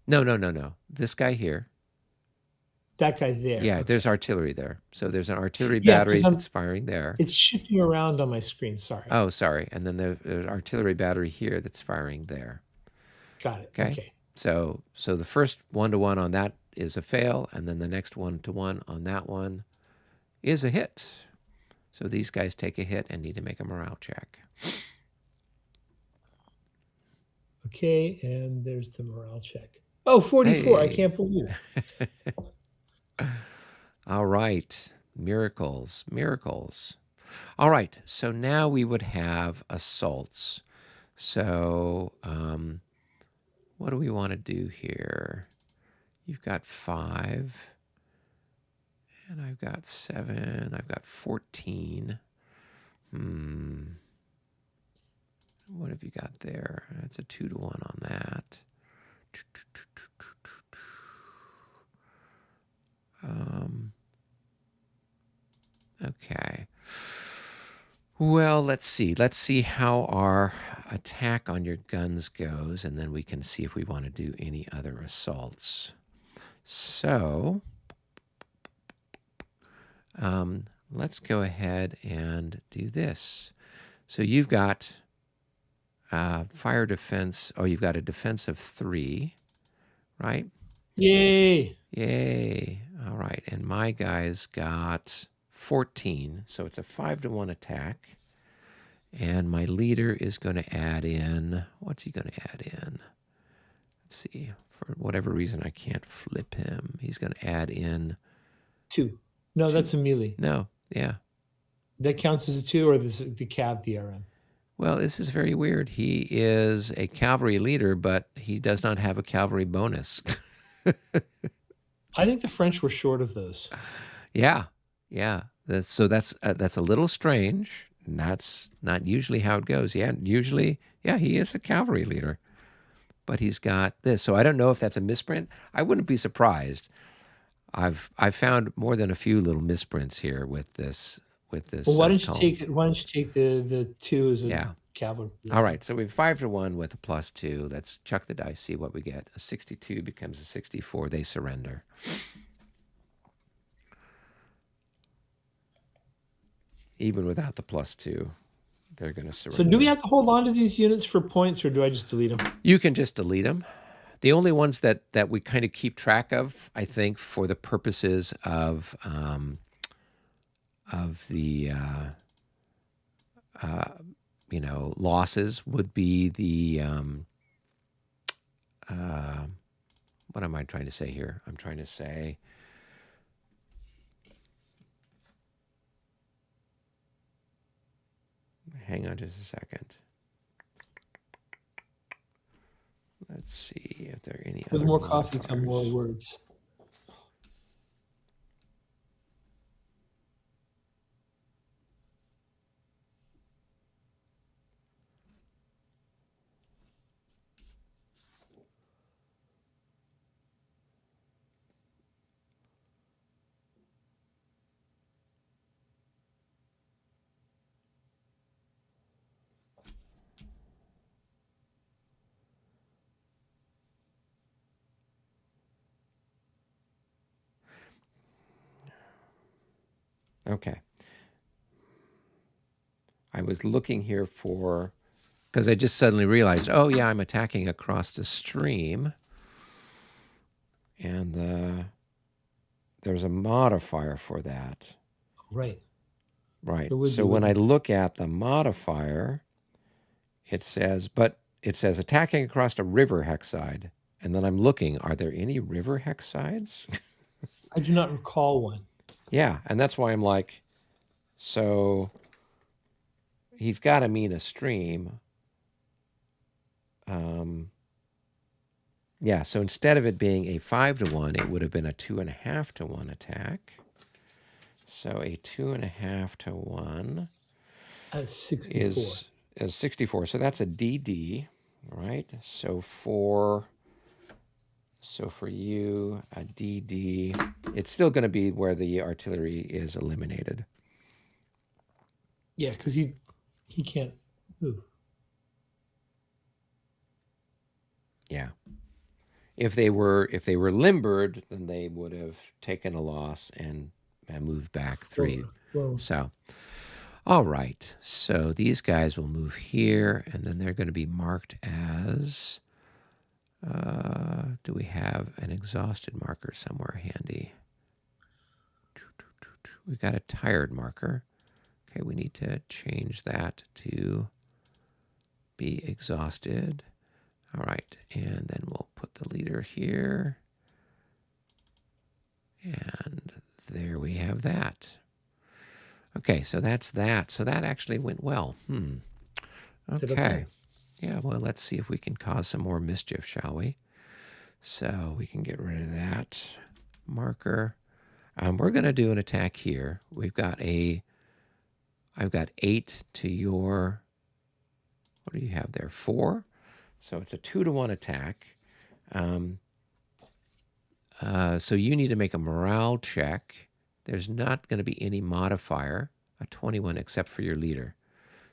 S1: No. This guy here.
S2: That guy there.
S1: Yeah,
S2: Okay.
S1: there's artillery there. So there's an artillery battery that's firing there.
S2: It's shifting around on my screen. Sorry.
S1: Oh, sorry. And then there's an artillery battery here that's firing there.
S2: Got it.
S1: Okay. So the first 1-to-1 on that is a fail, and then the next 1-to-1 on that one is a hit. So these guys take a hit and need to make a morale check.
S2: Okay, and there's the morale check. Oh, 44. Hey. I can't believe it.
S1: All right. Miracles. All right. So now we would have assaults. So what do we want to do here? You've got 5. And I've got 7. I've got 14. What have you got there? That's a 2-to-1 on that. Okay. Well, let's see. Let's see how our attack on your guns goes, and then we can see if we want to do any other assaults. So let's go ahead and do this. So you've got fire defense. Oh, you've got a defense of 3, right?
S2: Yay.
S1: All right. And my guy's got 14. So it's a 5-to-1 attack. And my leader is going to add in, what's he going to add in? Let's see. For whatever reason, I can't flip him. He's going to add in
S2: 2. No, 2. That's a melee.
S1: No, yeah.
S2: That counts as a 2, or this is the cav DRM?
S1: Well, this is very weird. He is a cavalry leader, but he does not have a cavalry bonus.
S2: I think the French were short of those.
S1: Yeah. So that's a little strange. And that's not usually how it goes. Yeah, usually, he is a cavalry leader, but he's got this. So I don't know if that's a misprint. I wouldn't be surprised. I've found more than a few little misprints here with this.
S2: Well, why don't you take it? Why don't you take the 2 as a cavalry?
S1: All right, so we have 5-to-1 with a +2. Let's chuck the dice, see what we get. A 62 becomes a 64. They surrender. Even without the +2, they're going to surrender.
S2: So do we have to hold on to these units for points, or do I just delete them?
S1: You can just delete them. The only ones that we kind of keep track of, I think, for the purposes of the losses would be the what am I trying to say here? I'm trying to say hang on just a second. Let's see if there are any
S2: With
S1: other
S2: more coffee come more words.
S1: Okay. I was looking here because I just suddenly realized, oh yeah, I'm attacking across the stream. And there's a modifier for that.
S2: Right.
S1: Right.
S2: There would
S1: So
S2: be,
S1: when I
S2: wouldn't
S1: look at the modifier, it says attacking across a river hexide. And then I'm looking, are there any river hexides?
S2: I do not recall one.
S1: Yeah. And that's why I'm like, so he's got to mean a stream. Yeah. So instead of it being a 5-1, it would have been a 2.5-1 attack. So a 2.5-1
S2: At 64.
S1: is 64. So that's a DD, right? So for you, a DD, it's still going to be where the artillery is eliminated.
S2: Yeah, because he can't move.
S1: Yeah. If they were limbered, then they would have taken a loss and moved back 3. So, all right. So these guys will move here, and then they're going to be marked as. Do we have an exhausted marker somewhere handy? We've got a tired marker. Okay, we need to change that to be exhausted. All right, and then we'll put the leader here. And there we have that. Okay, so that's that. So that actually went well. Okay. Yeah, well, let's see if we can cause some more mischief, shall we? So we can get rid of that marker. We're going to do an attack here. I've got 8 to your, what do you have there? 4. So it's a 2-1 attack. So you need to make a morale check. There's not going to be any modifier, a 21, except for your leader.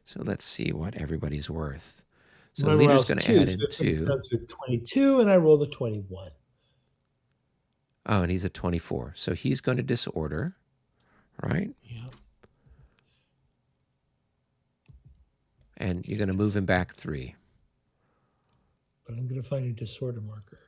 S1: So let's see what everybody's worth. So the leader's going to add in 2.
S2: Down to 22, and I rolled a 21.
S1: Oh, and he's a 24. So he's going to disorder, right?
S2: Yeah.
S1: And you're going to move him back 3.
S2: But I'm going to find a disorder marker.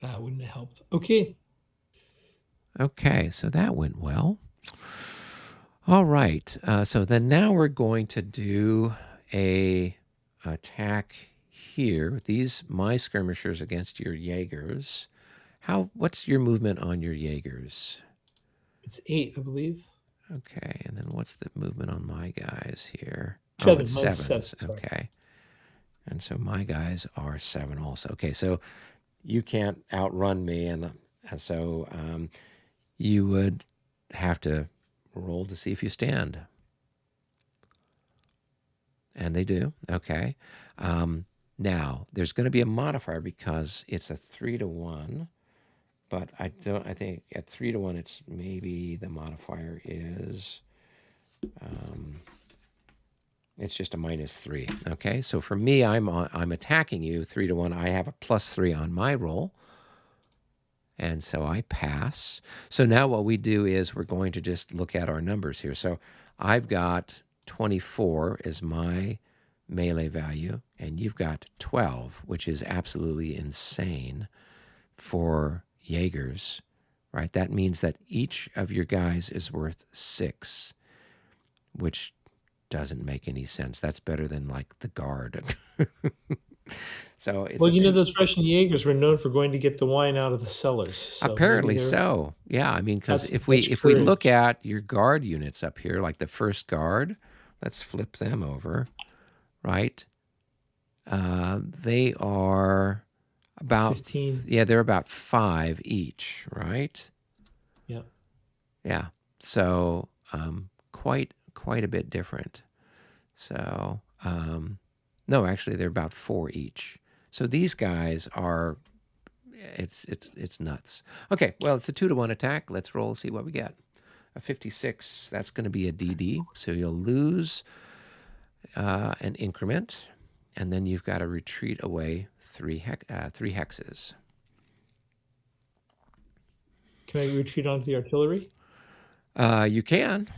S2: That wouldn't have helped. Okay.
S1: Okay, so that went well. All right. So then now we're going to do a attack here. These my skirmishers against your Jaegers. What's your movement on your Jaegers?
S2: It's 8, I believe.
S1: Okay, and then what's the movement on my guys here?
S2: 7.
S1: It's
S2: Mine's
S1: 7.
S2: 7.
S1: Okay. And so my guys are 7 also. Okay, so you can't outrun me, and so you would have to roll to see if you stand. And they do. Okay. Now, there's going to be a modifier because it's a 3-1. But I think at 3-1, it's maybe the modifier is, it's just a -3. Okay. So for me, I'm attacking you 3-1. I have a +3 on my roll. And so I pass. So now what we do is we're going to just look at our numbers here. So I've got 24 as my melee value, and you've got 12, which is absolutely insane for Jaegers, right? That means that each of your guys is worth 6, which doesn't make any sense. That's better than like the guard. So it's
S2: those Russian Jaegers were known for going to get the wine out of the cellars. So
S1: apparently so. Yeah, I mean, because if we look at your guard units up here, like the first guard, let's flip them over, right? They are about
S2: 15.
S1: Yeah, they're about 5 each, right?
S2: Yeah.
S1: Yeah. So quite a bit different. So no, actually, they're about 4 each. So these guys are, it's nuts. Okay, well, it's a 2-1 attack. Let's roll, see what we get. A 56, that's going to be a DD. So you'll lose an increment, and then you've got to retreat away 3 hexes.
S2: Can I retreat onto the artillery?
S1: You can.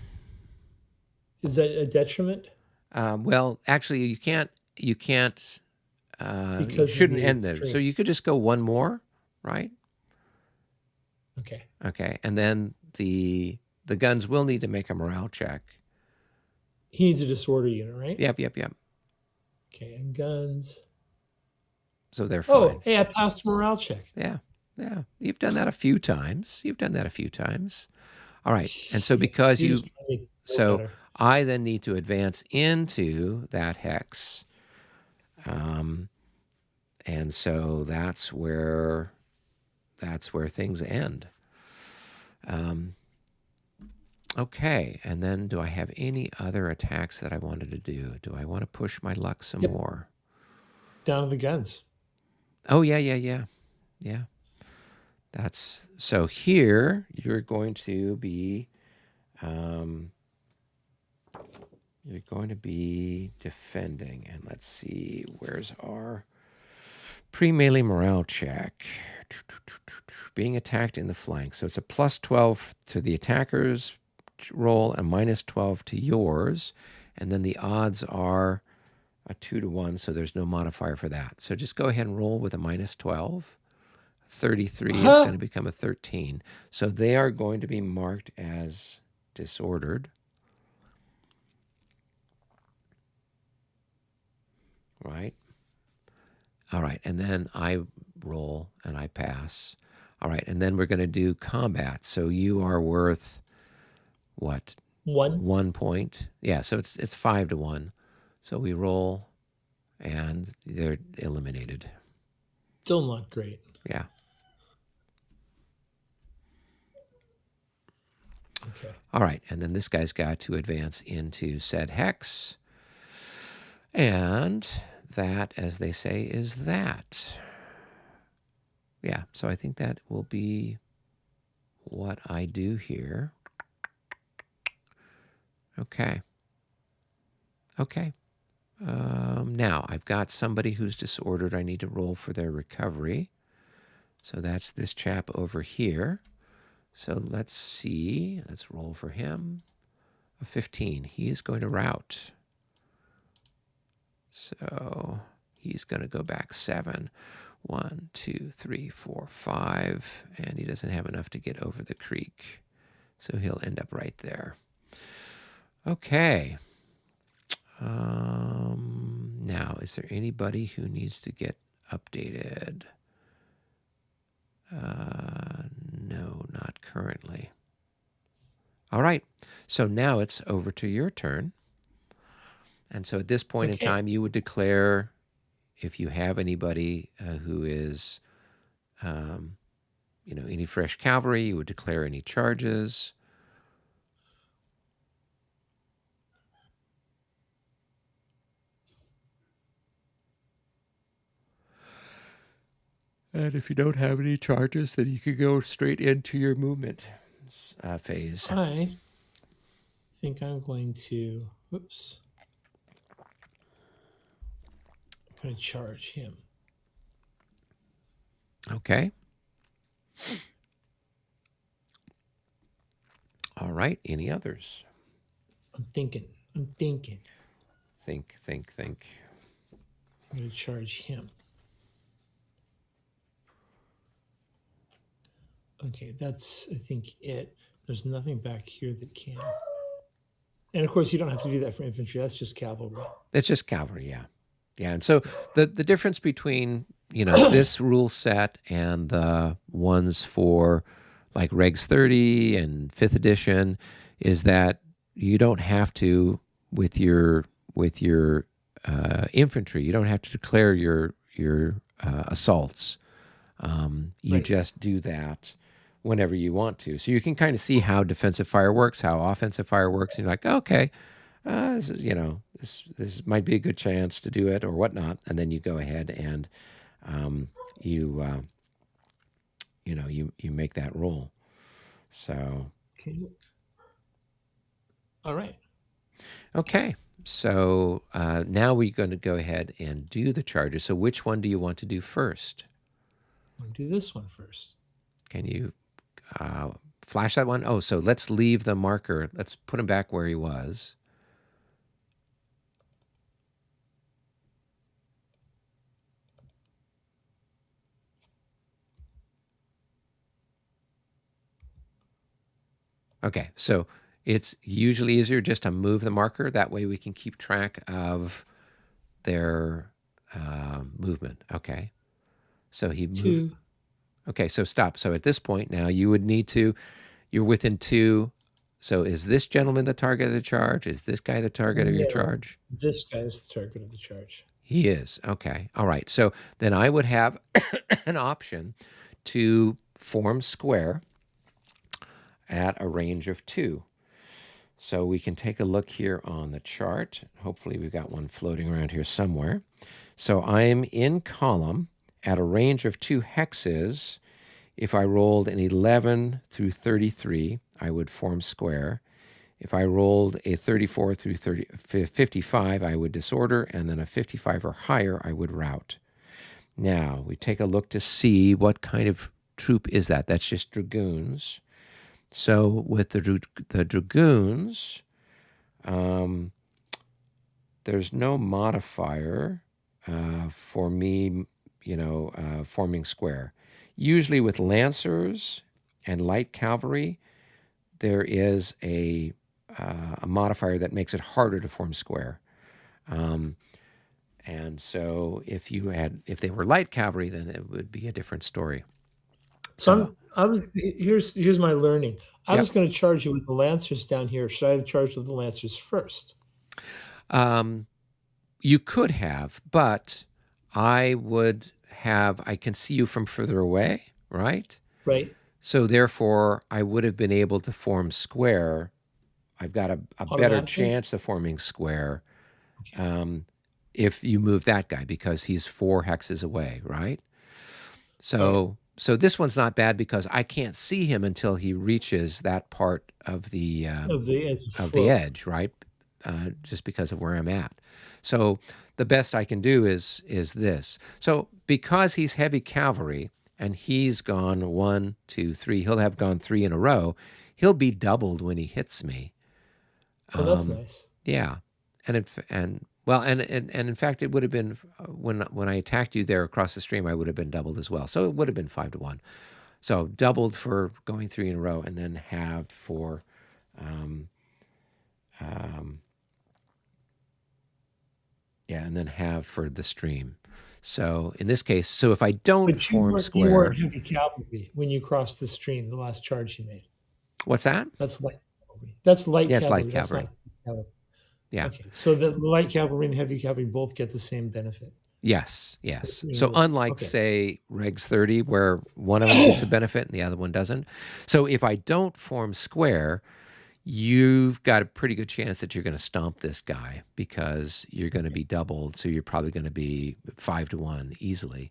S2: Is that a detriment?
S1: Well, actually, you can't. You can't. You
S2: Because of
S1: shouldn't
S2: the
S1: end there. So
S2: extreme.
S1: you could just go one more, right?
S2: Okay.
S1: Okay, and then the guns will need to make a morale check.
S2: He needs a disorder unit, right?
S1: Yep, yep, yep.
S2: Okay, and guns.
S1: So they're
S2: Oh,
S1: fine.
S2: hey, I passed morale check.
S1: Yeah, yeah. You've done that a few times. You've done that a few times. All right, and so because
S2: You're
S1: you,
S2: just trying to make me feel
S1: so
S2: better.
S1: I then need to advance into that hex, and so that's where things end. Okay, and then do I have any other attacks that I wanted to do? Do I want to push my luck some
S2: Yep.
S1: more?
S2: Down to the guns.
S1: Oh yeah. That's so here you're going to be defending, and let's see, where's our pre-melee morale check? Being attacked in the flank. So it's a plus 12 to the attacker's roll and minus 12 to yours. And then the odds are a 2 to 1, so there's no modifier for that. So just go ahead and roll with a minus 12. 33 is going to become a 13. So they are going to be marked as disordered. Right? All right, and then I roll and I pass. All right, and then we're going to do combat. So you are worth what?
S2: 1.
S1: 1 point. Yeah, so it's 5 to 1. So we roll and they're eliminated.
S2: Still not great.
S1: Yeah.
S2: Okay.
S1: All right, and then this guy's got to advance into said hex. And that, as they say, is that. Yeah, so I think that will be what I do here. Okay. Now, I've got somebody who's disordered. I need to roll for their recovery. So that's this chap over here. So let's see. Let's roll for him. A 15. He is going to rout. So he's going to go back 7. 1, 2, 3, 4, 5. And he doesn't have enough to get over the creek. So he'll end up right there. Okay. Now, is there anybody who needs to get updated? No, not currently. All right. So now it's over to your turn. And so at this point in time, you would declare if you have anybody who is, any fresh cavalry, you would declare any charges. And if you don't have any charges, then you could go straight into your movement phase.
S2: I think I'm going to, whoops. I'm going to charge him.
S1: Okay. All right. Any others?
S2: I'm thinking.
S1: Think.
S2: I'm going to charge him. Okay, that's, I think, it. There's nothing back here that can. And of course, you don't have to do that for infantry. That's just cavalry.
S1: It's just cavalry, yeah. Yeah, and so the difference between, this rule set and the ones for like Regs 30 and 5th edition is that you don't have to, with your infantry, you don't have to declare your assaults. You
S2: Right.
S1: just do that whenever you want to. So you can kind of see how defensive fire works, how offensive fire works, and you're like, okay, this might be a good chance to do it or whatnot, and then you go ahead and you make that roll. So
S2: Okay. All right.
S1: okay, so now we're going to go ahead and do the charges. So which one do you want to do first?
S2: I'll do this one first.
S1: Can you flash that one? Oh, so let's leave the marker. Let's put him back where he was. Okay, so it's usually easier just to move the marker. That way we can keep track of their movement. Okay, so he moved.
S2: 2.
S1: Okay, so stop. So at this point now you would need to, you're within 2. So is this gentleman the target of the charge? Is this guy the target of your
S2: No,
S1: charge?
S2: this guy is the target of the charge.
S1: He is. Okay. All right. So then I would have an option to form square at a range of 2. So we can take a look here on the chart. Hopefully we've got one floating around here somewhere. So I'm in column at a range of 2 hexes. If I rolled an 11 through 33, I would form square. If I rolled a 34 through 55, I would disorder, and then a 55 or higher, I would rout. Now, we take a look to see what kind of troop is that. That's just dragoons. So with the dragoons, there's no modifier for me, forming square. Usually with lancers and light cavalry, there is a modifier that makes it harder to form square. And so if they were light cavalry, then it would be a different story.
S2: So here's my learning. I
S1: Yep.
S2: was going to charge you with the lancers down here. Should I have charged with the lancers first?
S1: You could have, but I can see you from further away, right?
S2: Right.
S1: So therefore, I would have been able to form square. I've got a better chance of forming square if you move that guy, because he's 4 hexes away, right? So this one's not bad because I can't see him until he reaches that part of the edge, right? Just because of where I'm at. So the best I can do is this. So because he's heavy cavalry and he's gone 1, 2, 3, he'll have gone 3 in a row. He'll be doubled when he hits me.
S2: Oh, that's nice.
S1: Yeah, and in fact, it would have been when I attacked you there across the stream, I would have been doubled as well. So it would have been 5 to 1. So doubled for going 3 in a row, and then halved for. And then halve for the stream. So in this case, so if I don't form square,
S2: you weren't heavy cavalry when you crossed the stream. The last charge you made.
S1: What's that?
S2: That's light cavalry. That's light
S1: Yeah,
S2: cavalry.
S1: It's light cavalry. Yeah.
S2: Okay, so the light cavalry and heavy cavalry both get the same benefit.
S1: Yes. So unlike, say, Regs 30, where one of them gets a benefit and the other one doesn't. So if I don't form square, you've got a pretty good chance that you're going to stomp this guy because you're going to be doubled. So you're probably going to be 5 to 1 easily.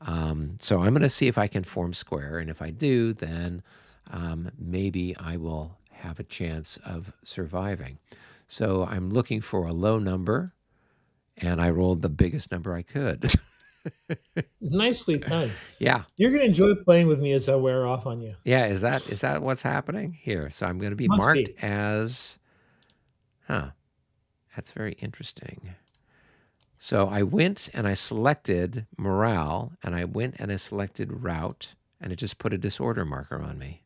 S1: So I'm going to see if I can form square. And if I do, then maybe I will have a chance of surviving. So I'm looking for a low number, and I rolled the biggest number I could.
S2: Nicely done.
S1: Yeah.
S2: You're going to enjoy playing with me as I wear off on you.
S1: Yeah, is that what's happening here? So I'm going to be marked as, that's very interesting. So I went and I selected morale, and I went and I selected route, and it just put a disorder marker on me.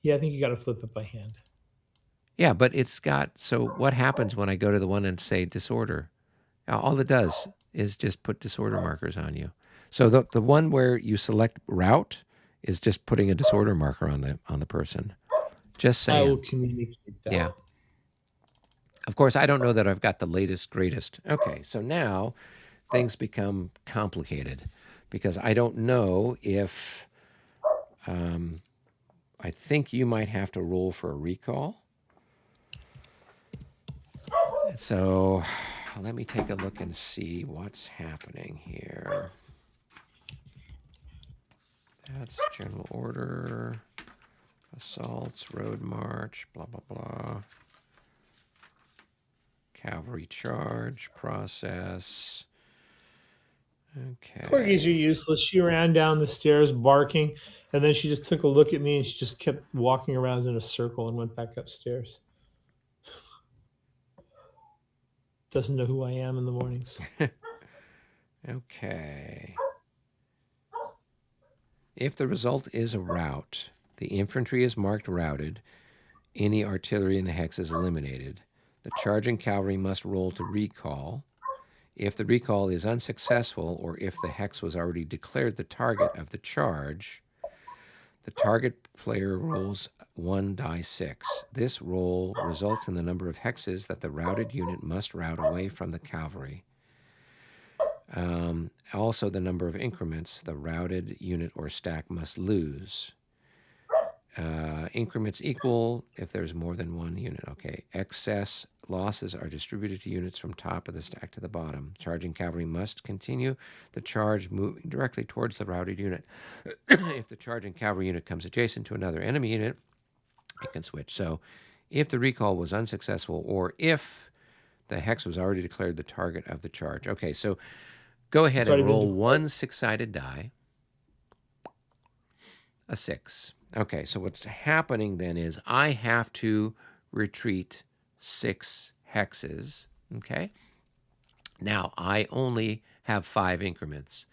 S2: Yeah, I think you got to flip it by hand.
S1: Yeah, but it's got, so what happens when I go to the one and say disorder? All it does is just put disorder markers on you. So the one where you select route is just putting a disorder marker on the person. Just saying.
S2: I will communicate that.
S1: Yeah. Of course, I don't know that I've got the latest, greatest. Okay, so now things become complicated because I don't know if, I think you might have to roll for a recall. So let me take a look and see what's happening here. That's general order, assaults, road march, blah, blah, blah. Cavalry charge, process.
S2: Corgis are
S1: Okay.
S2: useless. She ran down the stairs barking, and then she just took a look at me and she just kept walking around in a circle and went back upstairs. Doesn't know who I am in the mornings.
S1: Okay. If the result is a rout, the infantry is marked routed. Any artillery in the hex is eliminated. The charging cavalry must roll to recall. If the recall is unsuccessful, or if the hex was already declared the target of the charge, the target player rolls 1 die 6. This roll results in the number of hexes that the routed unit must rout away from the cavalry. Also, the number of increments the routed unit or stack must lose. Increments equal if there's more than one unit. Okay. Excess losses are distributed to units from top of the stack to the bottom. Charging cavalry must continue the charge moving directly towards the routed unit. If the charging cavalry unit comes adjacent to another enemy unit, it can switch. So if the recall was unsuccessful, or if the hex was already declared the target of the charge. Okay, so go ahead
S2: It's
S1: and
S2: already been
S1: roll
S2: declared.
S1: one 6-sided die, a 6. Okay, so what's happening then is I have to retreat 6 hexes. Okay, now I only have 5 increments,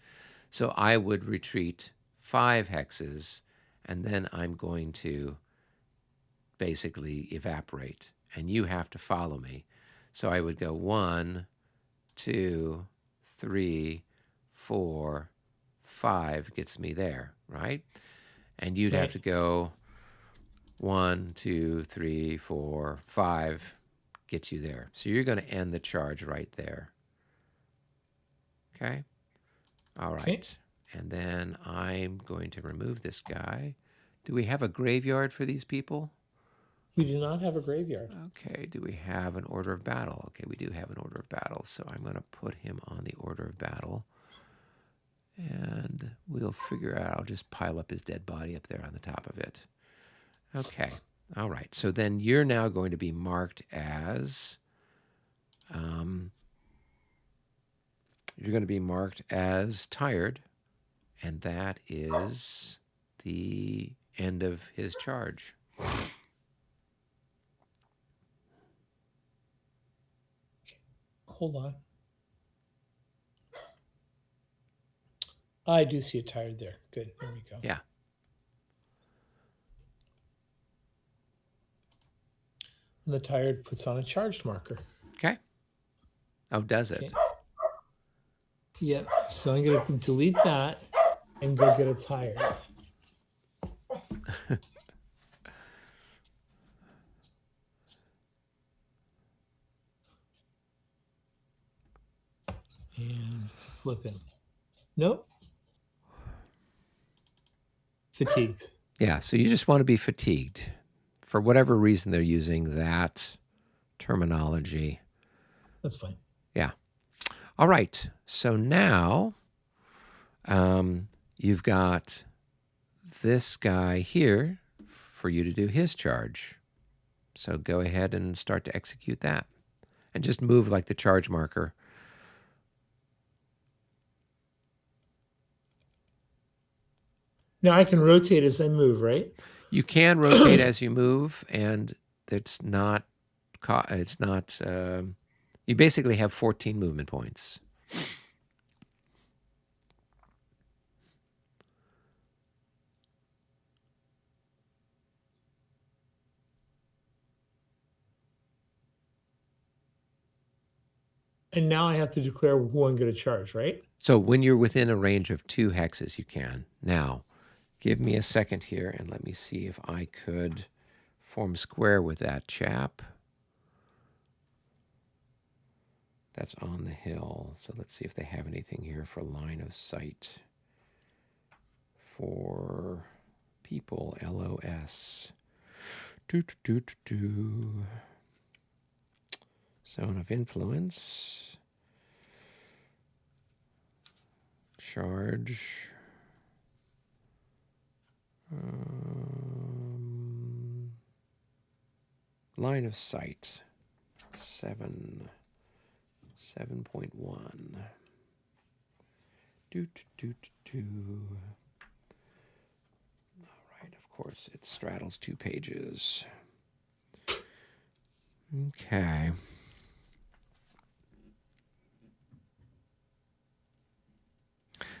S1: so I would retreat 5 hexes, and then I'm going to basically evaporate, and you have to follow me. So I would go 1, 2, 3, 4, 5 gets me there, right? And you'd have to go 1, 2, 3, 4, 5 gets you there. So you're going to end the charge right there. Okay? All right.
S2: Okay.
S1: And then I'm going to remove this guy. Do we have a graveyard for these people?
S2: We do not have a graveyard.
S1: Okay, do we have an order of battle? Okay, we do have an order of battle, so I'm going to put him on the order of battle. And we'll figure out, I'll just pile up his dead body up there on the top of it. Okay, all right. So then you're now going to be marked as, you're going to be marked as tired, and that is the end of his charge.
S2: Hold on. I do see it tired there. Good. There we go.
S1: Yeah.
S2: And the tired puts on a charged marker.
S1: Okay. Oh, does it?
S2: Okay. Yeah. So I'm going to delete that and go get a tired. And flip him. Nope. Fatigued.
S1: Yeah, so you just want to be fatigued. For whatever reason, they're using that terminology.
S2: That's fine.
S1: Yeah. All right. So now you've got this guy here for you to do his charge. So go ahead and start to execute that. And just move like the charge marker.
S2: Now I can rotate as I move, right?
S1: You can rotate as you move, and it's not, you basically have 14 movement points.
S2: And now I have to declare who I'm going to charge, right?
S1: So when you're within a range of 2 hexes, you can. Now, give me a second here, and let me see if I could form square with that chap. That's on the hill. So let's see if they have anything here for line of sight. For people, LOS. Zone of influence. Charge. Line of sight. 7.1. Do, do, do, do, do. All right, of course, it straddles 2 pages. Okay.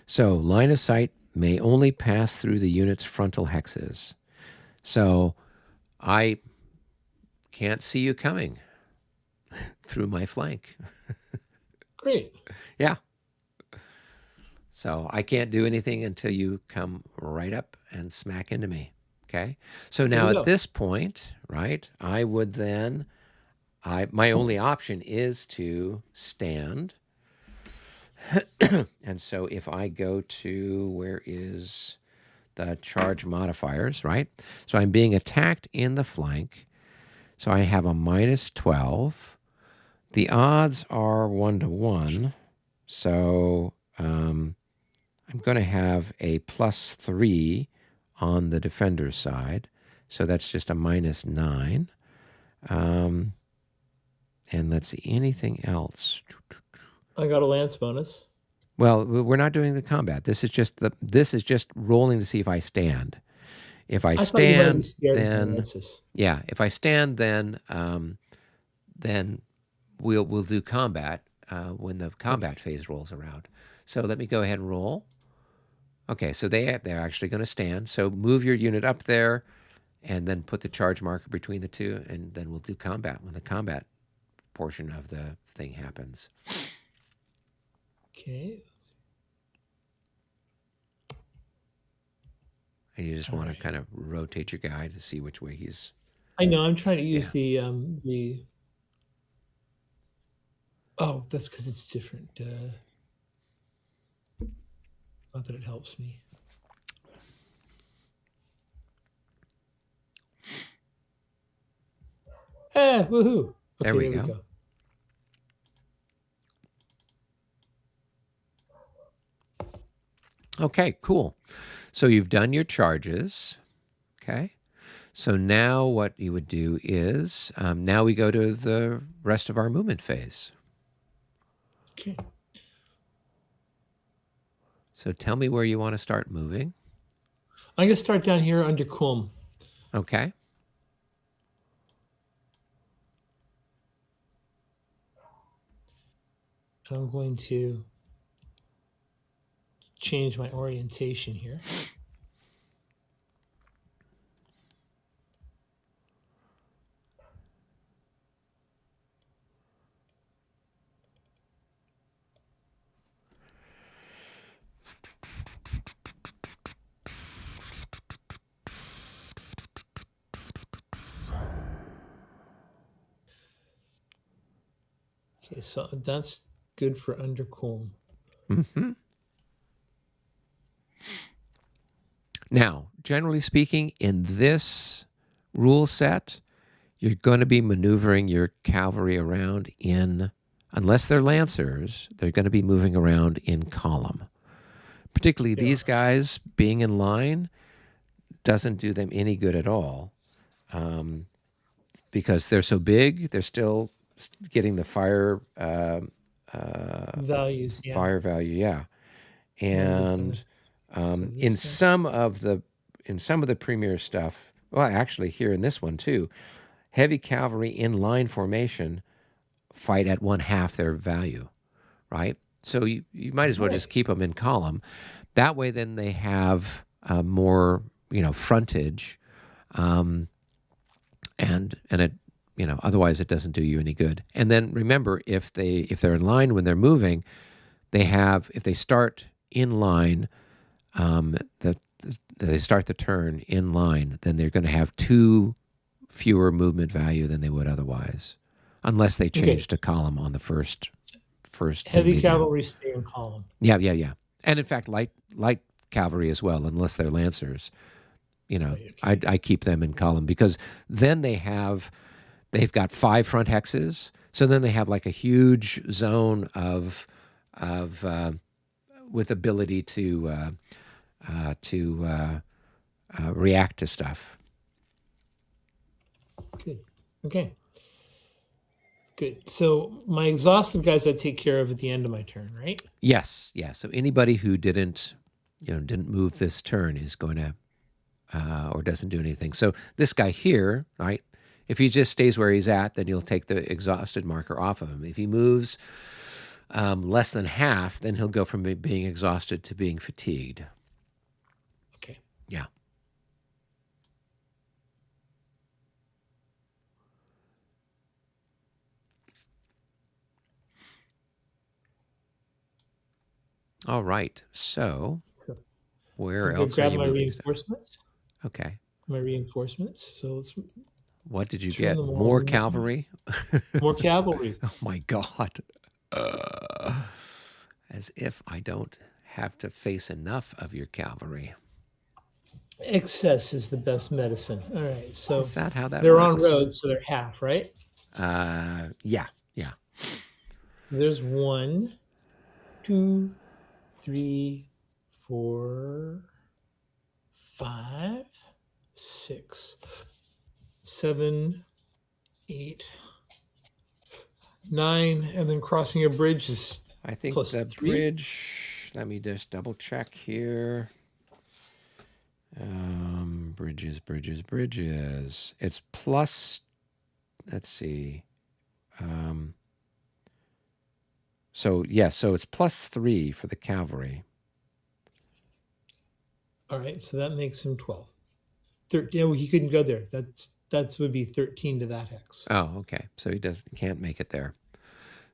S1: So line of sight may only pass through the unit's frontal hexes. So I can't see you coming through my flank.
S2: Great.
S1: Yeah. So I can't do anything until you come right up and smack into me. Okay. So
S2: Here
S1: now
S2: we
S1: at
S2: go.
S1: this point, right, I would then, my only option is to stand. And so if I go to, where is the charge modifiers, right? So I'm being attacked in the flank. So I have a -12. The odds are 1 to 1. So I'm going to have a +3 on the defender's side. So that's just a -9. And let's see, anything else?
S2: I got a lance bonus.
S1: Well, we're not doing the combat. This is just rolling to see if I stand. If I
S2: I thought you might be
S1: stand,
S2: scared of my
S1: then
S2: lances.
S1: yeah. If I stand, then we'll do combat when the combat phase rolls around. So let me go ahead and roll. Okay, so they're actually going to stand. So move your unit up there, and then put the charge marker between the two, and then we'll do combat when the combat portion of the thing happens.
S2: Okay.
S1: And you just
S2: All
S1: want
S2: right.
S1: to kind of rotate your guy to see which way he's.
S2: I know. I'm trying to use
S1: Yeah.
S2: the. Oh, that's because it's different. Not that it helps me. Woohoo! Okay,
S1: There we
S2: there we
S1: go.
S2: go.
S1: Okay, cool. So you've done your charges. Okay. So now what you would do is now we go to the rest of our movement phase.
S2: Okay.
S1: So tell me where you want to start moving.
S2: I'm gonna start down here under Kulm.
S1: Okay.
S2: I'm going to change my orientation here. Okay, so that's good for under Kulm.
S1: Mm-hmm. Now, generally speaking, in this rule set, you're going to be maneuvering your cavalry around in, unless they're lancers, they're going to be moving around in column. Particularly
S2: Yeah.
S1: these guys being in line doesn't do them any good at all, because they're so big. They're still getting the fire
S2: Values, yeah.
S1: fire value, yeah. And
S2: so
S1: in
S2: this guy.
S1: some of the premier stuff, well, actually here in this one too, heavy cavalry in line formation fight at 1/2 their value, right? So you might as well just keep them in column. That way, then they have more, frontage, and it, otherwise it doesn't do you any good. And then remember, if they're in line when they're moving, if they start in line, they start the turn in line, then they're going to have 2 fewer movement value than they would otherwise, unless they change to column on the first
S2: Heavy
S1: thing
S2: cavalry stay in column.
S1: Yeah, and in fact, light cavalry as well, unless they're lancers.
S2: Okay.
S1: I keep them in column, because then they've got 5 front hexes, so then they have like a huge zone of with ability to react to stuff.
S2: Good. Okay. Good. So my exhausted guys I take care of at the end of my turn, right?
S1: Yes, yeah. So anybody who didn't move this turn is going to or doesn't do anything. So this guy here, right? If he just stays where he's at, then you'll take the exhausted marker off of him. If he moves less than half, then he'll go from being exhausted to being fatigued.
S2: Okay.
S1: Yeah. All right. So where
S2: I'm going
S1: else
S2: to
S1: are
S2: grab
S1: you
S2: my
S1: moving stuff?
S2: reinforcements.
S1: Okay.
S2: My reinforcements. So let's
S1: What did you
S2: turn
S1: get?
S2: them
S1: More
S2: on.
S1: cavalry?
S2: More cavalry.
S1: Oh my God. As if I don't have to face enough of your cavalry.
S2: Excess is the best medicine. All right. So
S1: Is that how that
S2: they're
S1: works?
S2: on roads, so they're half, right?
S1: Yeah.
S2: There's 1, 2, 3, 4, 5, 6, 7, 8, 9, and then crossing a bridge is
S1: I think
S2: plus
S1: the
S2: 3.
S1: bridge, let me just double check here. Bridges. It's plus, let's see. So it's plus 3 for the cavalry.
S2: All right, so that makes him 12. 13. Well, he couldn't go there. That would be 13 to that hex.
S1: Oh, okay. So he can't make it there.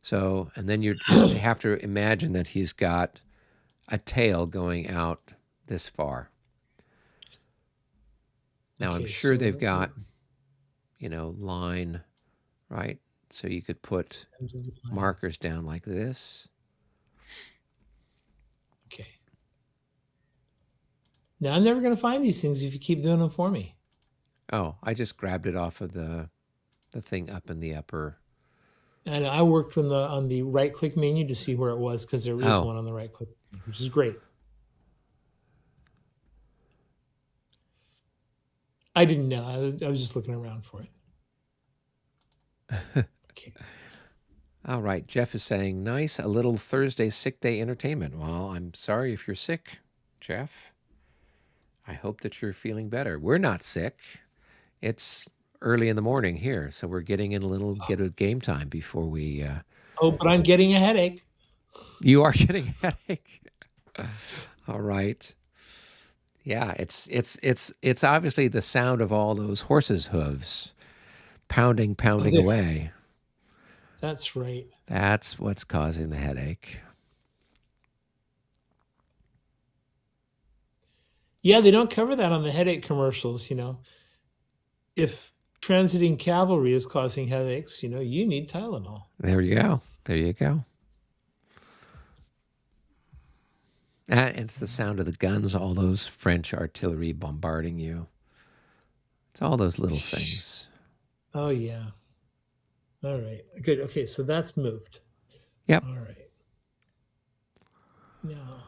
S1: So, and then you just have to imagine that he's got a tail going out this far. Now,
S2: Okay,
S1: I'm sure
S2: so
S1: they've got, line, right? So you could put markers down like this.
S2: Okay. Now I'm never going to find these things if you keep doing them for me.
S1: Oh, I just grabbed it off of the thing up in the upper.
S2: And I worked on the right click menu to see where it was because there is one on the right click, which is great. I didn't know. I was just looking around for it. Okay.
S1: All right. Jeff is saying, nice, a little Thursday sick day entertainment. Well, I'm sorry if you're sick, Jeff. I hope that you're feeling better. We're not sick. It's early in the morning here, so we're getting in a little bit of game time before we.
S2: Oh, but I'm getting a headache.
S1: You are getting a headache. All right. Yeah, it's obviously the sound of all those horses' hooves pounding away.
S2: That's right.
S1: That's what's causing the headache.
S2: Yeah, they don't cover that on the headache commercials, If transiting cavalry is causing headaches, you need Tylenol.
S1: There you go. And it's the sound of the guns, all those French artillery bombarding you. It's all those little things.
S2: Oh, yeah. All right. Good. Okay, so that's moved.
S1: Yep.
S2: All right. Now.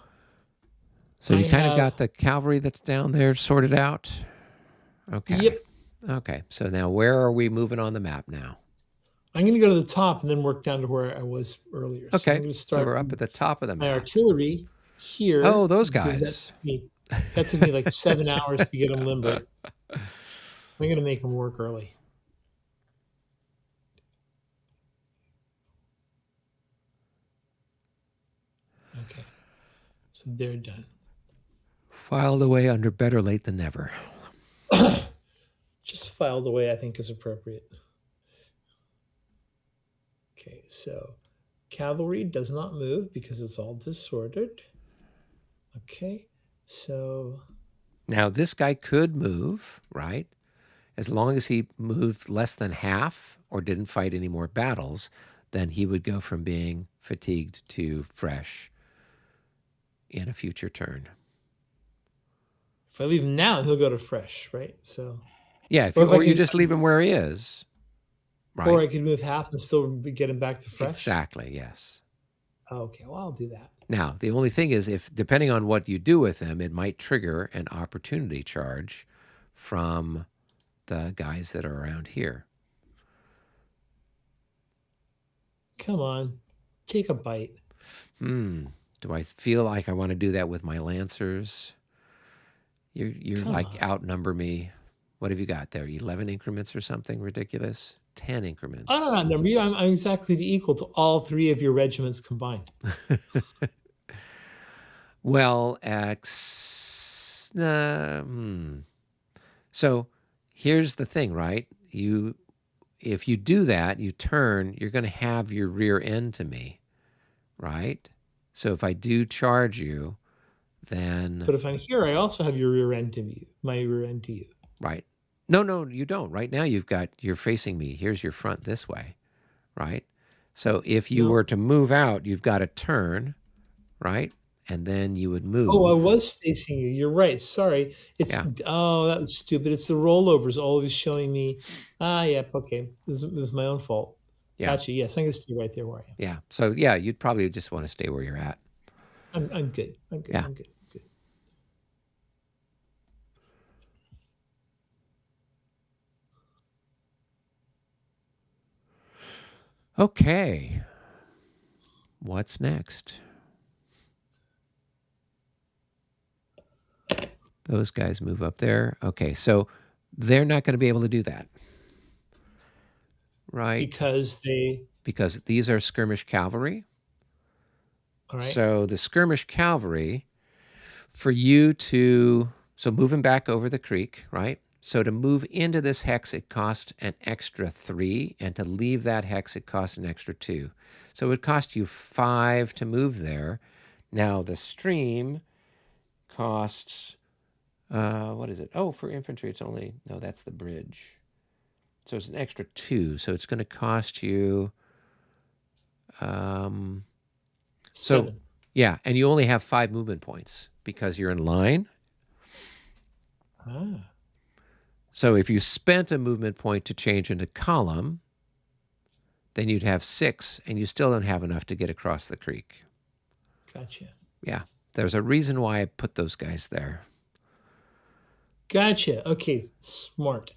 S1: So you kind of got the cavalry that's down there sorted out? Okay.
S2: Yep.
S1: Okay. So now where are we moving on the map now?
S2: I'm going to go to the top and then work down to where I was earlier.
S1: Okay.
S2: So I'm going to start.
S1: So we're up at the top of the map.
S2: My artillery here.
S1: Oh, those guys.
S2: That took me like 7 hours to get them limbered. I'm going to make them work early. Okay. So they're done.
S1: Filed away under better late than never.
S2: Just filed away, I think, is appropriate. Okay, so cavalry does not move because it's all disordered. Okay, so.
S1: Now, this guy could move, right? As long as he moved less than half or didn't fight any more battles, then he would go from being fatigued to fresh in a future turn.
S2: If I leave him now, he'll go to fresh, right? So.
S1: Yeah, or you just leave him where he is. Right.
S2: Or I could move half and still get him back to fresh.
S1: Exactly, yes.
S2: Okay, well, I'll do that.
S1: Now, the only thing is, if depending on what you do with him, it might trigger an opportunity charge from the guys that are around here.
S2: Come on, take a bite.
S1: Do I feel like I want to do that with my lancers? You're
S2: Come
S1: like
S2: on.
S1: outnumber me. What have you got there? 11 increments or something ridiculous? 10
S2: I'm
S1: increments.
S2: not number you. I'm exactly the equal to all three of your regiments combined.
S1: Well, so here's the thing, right? If you do that, you turn, you're going to have your rear end to me, right? So if I do charge you, then
S2: But if I'm here, I also have your rear end to you. My rear end to you.
S1: right. No, you don't. Right now you're facing me. Here's your front this way, right? So if you
S2: No.
S1: were to move out, you've got to turn, right? And then you would
S2: Oh, I
S1: move.
S2: was facing you. You're right. Sorry.
S1: Yeah.
S2: That was stupid. It's the rollovers always showing me. Yep. Okay. It was my own fault.
S1: Yeah.
S2: Gotcha. Yes, I'm gonna stay right there where I am.
S1: Yeah. So yeah, you'd probably just want to stay where you're at.
S2: I'm good. I'm good.
S1: Yeah.
S2: I'm good. Good.
S1: Okay. What's next? Those guys move up there. Okay. So they're not going to be able to do that. Right? Because these are skirmish cavalry.
S2: All right.
S1: So the skirmish cavalry, for you to, so moving back over the creek, right? So to move into this hex, it costs an extra 3, and to leave that hex, it costs an extra 2. So it would cost you 5 to move there. Now the stream costs, what is it? Oh, for infantry, it's only, no, that's the bridge. So it's an extra 2. So it's going to cost you, so
S2: 7.
S1: yeah, and you only have 5 movement points because you're in line.
S2: Ah,
S1: So if you spent a movement point to change into column, then you'd have 6, and you still don't have enough to get across the creek.
S2: gotcha.
S1: Yeah, there's a reason why I put those guys there.
S2: Gotcha. Okay, smart.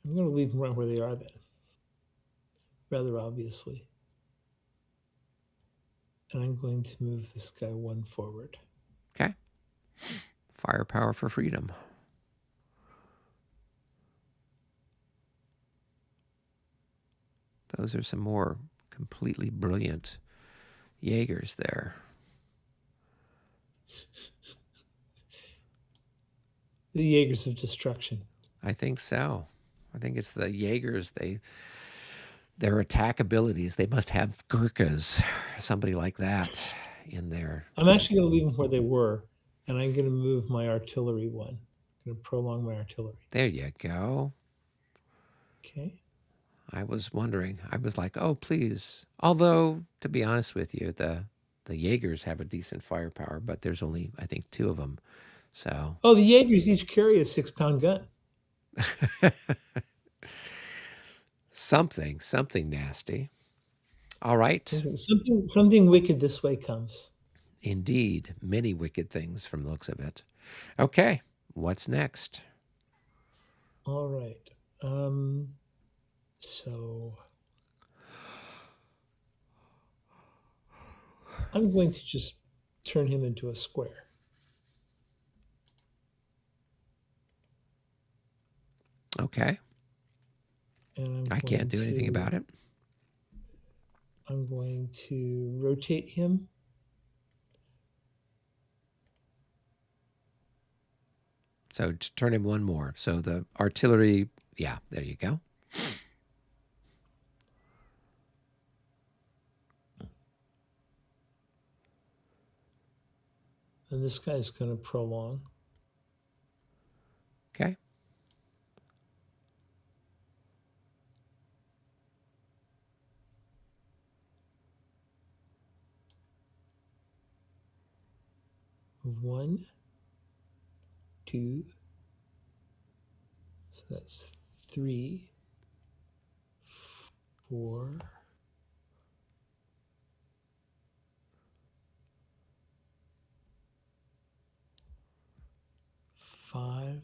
S2: I'm gonna leave them right where they are then. Rather obviously. And I'm going to move this guy 1 forward.
S1: Okay. Firepower for freedom. Those are some more completely brilliant Jaegers there.
S2: The Jaegers of Destruction.
S1: I think so. I think it's the Jaegers. Their attack abilities, they must have Gurkhas, somebody like that in there.
S2: I'm actually going to leave them where they were, and I'm going to move my artillery 1. I'm going to prolong my artillery.
S1: There you go.
S2: Okay.
S1: I was wondering. I was like, oh, please. Although, to be honest with you, the Jaegers have a decent firepower, but there's only, I think, 2 of them. So
S2: Oh, the Jaegers each carry a 6-pound gun.
S1: something nasty. All right.
S2: Something wicked this way comes.
S1: Indeed, many wicked things from the looks of it. Okay, what's next?
S2: All right. So I'm going to just turn him into a square.
S1: Okay.
S2: And
S1: I can't do anything about it.
S2: I'm going to rotate him.
S1: So turn him 1 more. So the artillery, yeah, there you go.
S2: And this guy's going to prolong.
S1: Okay.
S2: One, 2. So that's 3, 4. 5,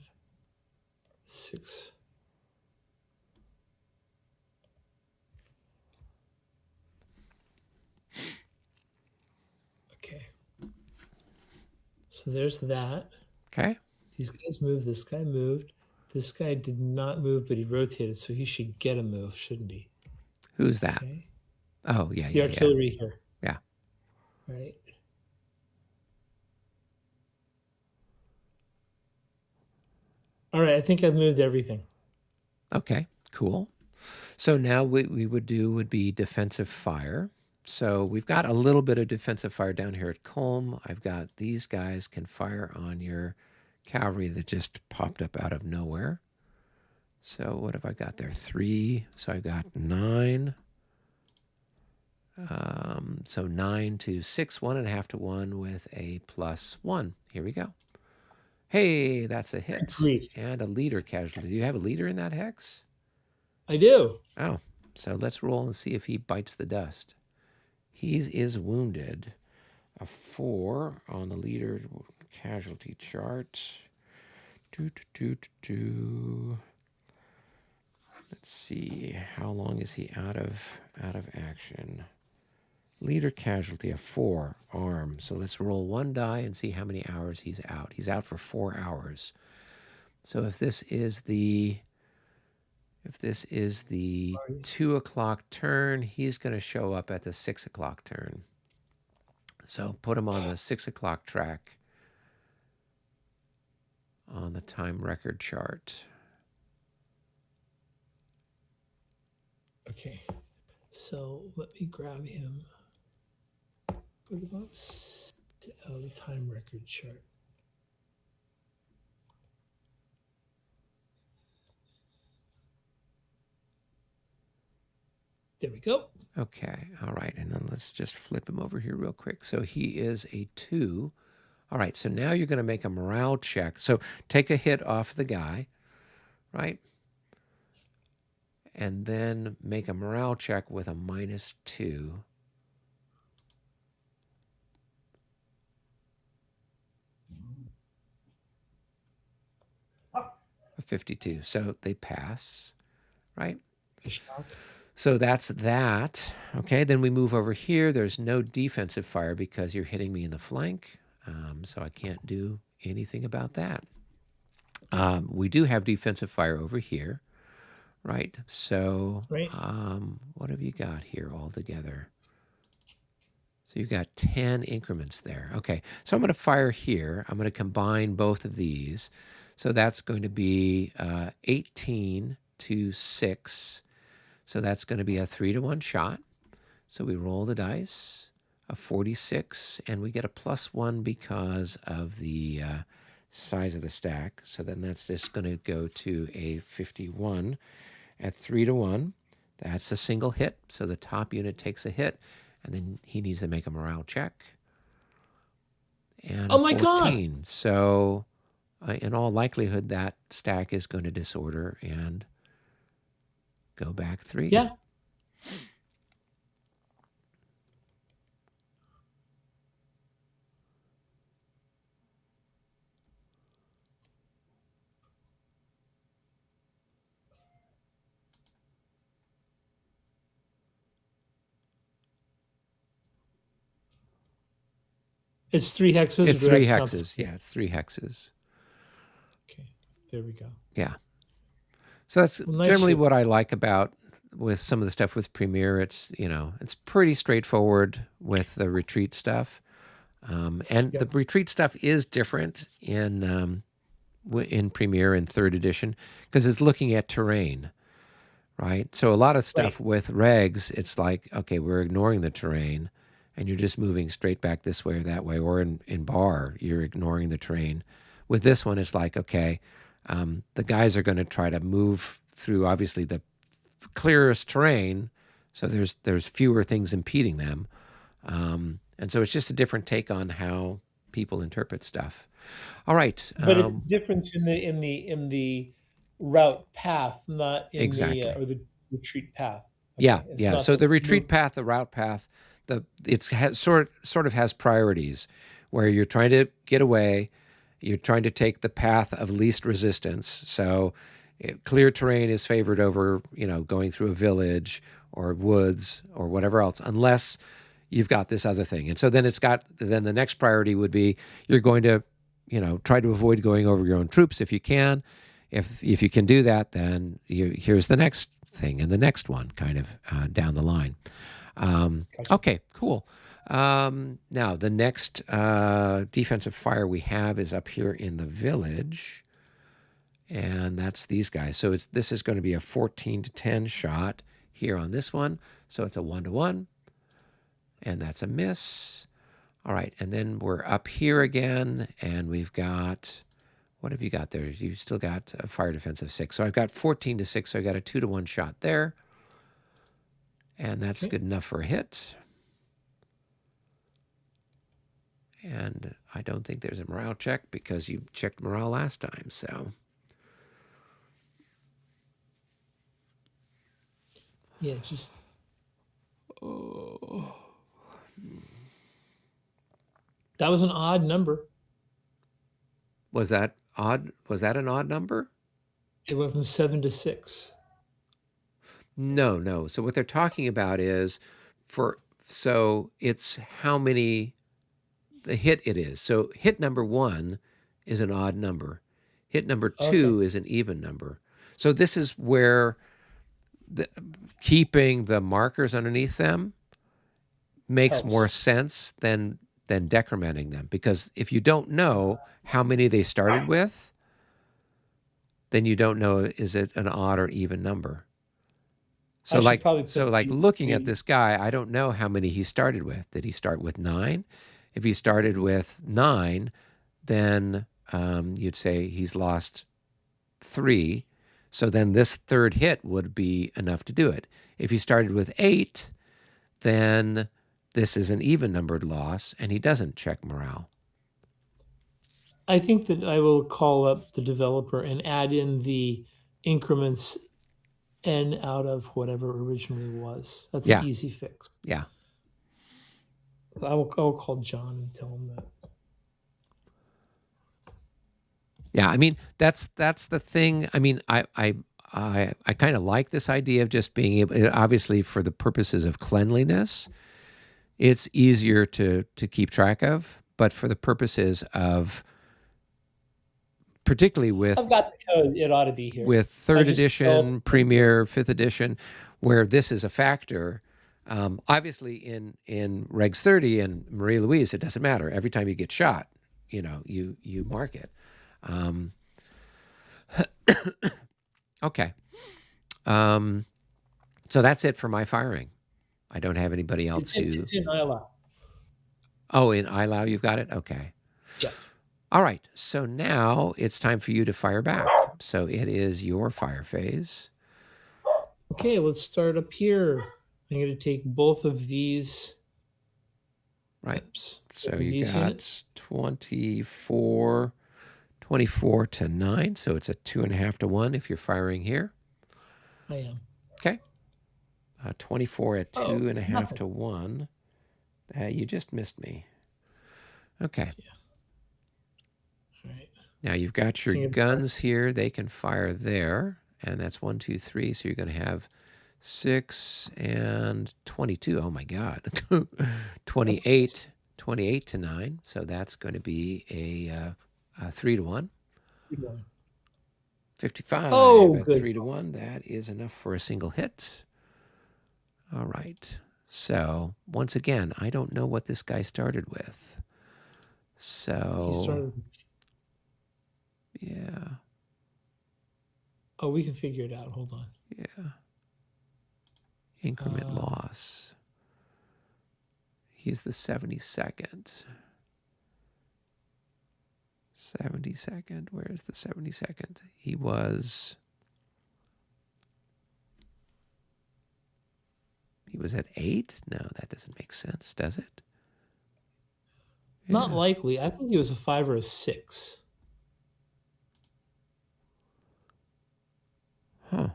S2: 6. So there's that.
S1: Okay.
S2: These guys moved. This guy moved. This guy did not move, but he rotated, so he should get a move, shouldn't he?
S1: Who's that?
S2: Okay.
S1: Oh, yeah,
S2: The
S1: yeah, yeah.
S2: artillery here.
S1: Yeah.
S2: Right. All right. I think I've moved everything.
S1: Okay, cool. So now what we would do would be defensive fire. So we've got a little bit of defensive fire down here at Kulm. I've got these guys can fire on your cavalry that just popped up out of nowhere. So what have I got there? 3. So I've got 9. So 9 to 6, 1.5 to 1 with a +1. Here we go. Hey, that's a hit.
S2: Agreed.
S1: And a leader casualty. Do you have a leader in that hex?
S2: I do.
S1: Oh, so let's roll and see if he bites the dust. He is wounded. A 4 on the leader casualty chart. Let's see, how long is he out of action? Leader casualty, a 4 arm. So let's roll 1 die and see how many hours he's out. He's out for 4 hours. So if this is the 2 o'clock turn, he's going to show up at the 6 o'clock turn. So put him on the 6 o'clock track on the time record chart.
S2: Okay. So let me grab him. Put him on the time record chart. There we go.
S1: Okay, all right, and then let's just flip him over here real quick. So he is a 2. All right, so now you're going to make a morale check. So take a hit off the guy, right? And then make a morale check with a -2. A 52. So they pass, right? So that's that. Okay, then we move over here. There's no defensive fire because you're hitting me in the flank. So I can't do anything about that. We do have defensive fire over here, right? So
S2: Right.
S1: what have you got here all together? So you've got 10 increments there. Okay, so I'm going to fire here. I'm going to combine both of these. So that's going to be 18 to 6. So that's going to be a 3-to-1 shot. So we roll the dice, a 46, and we get a +1 because of the size of the stack. So then that's just going to go to a 51 at 3-to-1. That's a single hit. So the top unit takes a hit, and then he needs to make a morale check. And
S2: oh my
S1: 14.
S2: God.
S1: So in all likelihood, that stack is going to disorder and go back 3.
S2: Yeah. It's 3 hexes.
S1: It's 3 hexes. Yeah, it's 3 hexes.
S2: Okay, there we go.
S1: Yeah. So that's generally what I like about with some of the stuff with Premiere. It's, it's pretty straightforward with the retreat stuff. And the retreat stuff is different in Premiere in 3rd edition because it's looking at terrain, right? So a lot of stuff with regs, it's like, okay, we're ignoring the terrain and you're just moving straight back this way or that way. Or in bar, you're ignoring the terrain. With this one, it's like, okay, the guys are going to try to move through, obviously, the clearest terrain, so there's fewer things impeding them. And so it's just a different take on how people interpret stuff. All right.
S2: But it's a difference in the route path, not in the retreat path.
S1: Okay. Yeah. So the retreat path, the route path, sort of has priorities where you're trying to get away, you're trying to take the path of least resistance. So clear terrain is favored over, going through a village or woods or whatever else, unless you've got this other thing. And so then then the next priority would be you're going to, try to avoid going over your own troops if you can. If you can do that, then here's the next thing and the next one kind of down the line.
S2: Gotcha.
S1: Okay, cool. Now, the next defensive fire we have is up here in the village. And that's these guys. So this is going to be a 14 to 10 shot here on this one. So it's a 1-to-1. And that's a miss. All right, and then we're up here again, and we've got, what have you got there? You've still got a fire defense of 6. So I've got 14 to 6, so I got a 2-to-1 shot there. And that's good enough for a hit. And I don't think there's a morale check because you checked morale last time, so.
S2: Yeah, just. That was an odd number.
S1: Was that odd? Was that an odd number?
S2: It went from 7 to 6.
S1: No. So what they're talking about is so it's how many the hit it is. So hit number 1 is an odd number. Hit number 2 is an even number. So this is where keeping the markers underneath them makes more sense than decrementing them, because if you don't know how many they started with, then you don't know, is it an odd or even number. So like looking at this guy, I don't know how many he started with. Did he start with 9? If he started with 9, then you'd say he's lost 3. So then this third hit would be enough to do it. If he started with 8, then this is an even numbered loss, and he doesn't check morale.
S2: I think that I will call up the developer and add in the increments n out of whatever originally was. That's an easy fix.
S1: Yeah.
S2: I will call John and tell him that.
S1: Yeah, I mean that's the thing. I mean, I kind of like this idea of just being able. Obviously, for the purposes of cleanliness, it's easier to keep track of. But for the purposes of, particularly with,
S2: I've got the code. It ought to be here.
S1: With 3rd edition, Premier, 5th edition, where this is a factor. Obviously, in Regs 30 and Marie Louise, it doesn't matter. Every time you get shot, you mark it. Okay. So that's it for my firing. I don't have anybody else
S2: It's in ILAO.
S1: Oh, in ILAO you've got it? Okay.
S2: Yeah.
S1: All right. So now it's time for you to fire back. So it is your fire phase.
S2: Okay, let's start up here. I'm going to take both of these.
S1: Right. So you got 24 to 9. So it's a 2.5 to 1 if you're firing here.
S2: I am.
S1: Okay. 24 at 2.5 to 1. You just missed me. Okay.
S2: Yeah. All right.
S1: Now you've got your guns here. They can fire there. And that's 1, 2, 3. So you're going to have 6 and 22. Oh my God. 28 to 9. So that's going to be a 3 to 1. 55 at 3 to 1. That is enough for a single hit. All right. So once again, I don't know what this guy started with. So yeah.
S2: Oh, we can figure it out. Hold on.
S1: Yeah. Increment loss. He's the 72nd. 72nd. Where's the 72nd? He was at 8? No, that doesn't make sense, does it?
S2: Not likely. I think he was a 5 or a 6.
S1: Huh.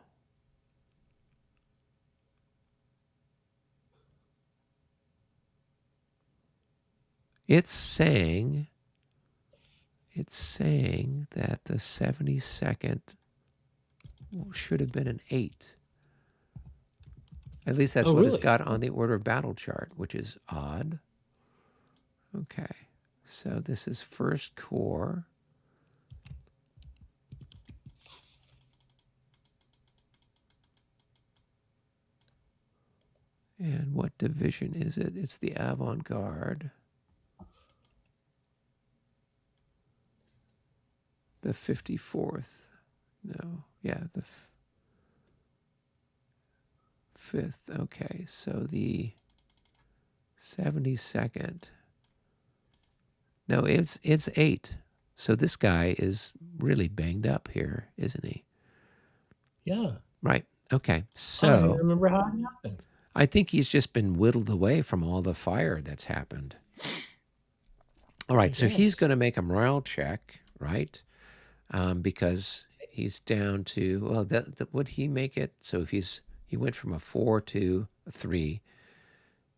S1: It's saying that the 72nd should have been an 8. At least that's
S2: Oh,
S1: what it's
S2: really?
S1: got on the order of battle chart, which is odd. Okay, so this is first corps. And what division is it? It's the avant-garde. The 54th. No, yeah, the 5th. Okay, so the 72nd. No, it's 8. So this guy is really banged up here, isn't he?
S2: Yeah.
S1: Right. Okay.
S2: I don't
S1: So
S2: even remember how it happened.
S1: I think he's just been whittled away from all the fire that's happened. All right. So he's going to make a morale check, right? Because he's down to, well, would he make it? So if he went from a 4 to a 3.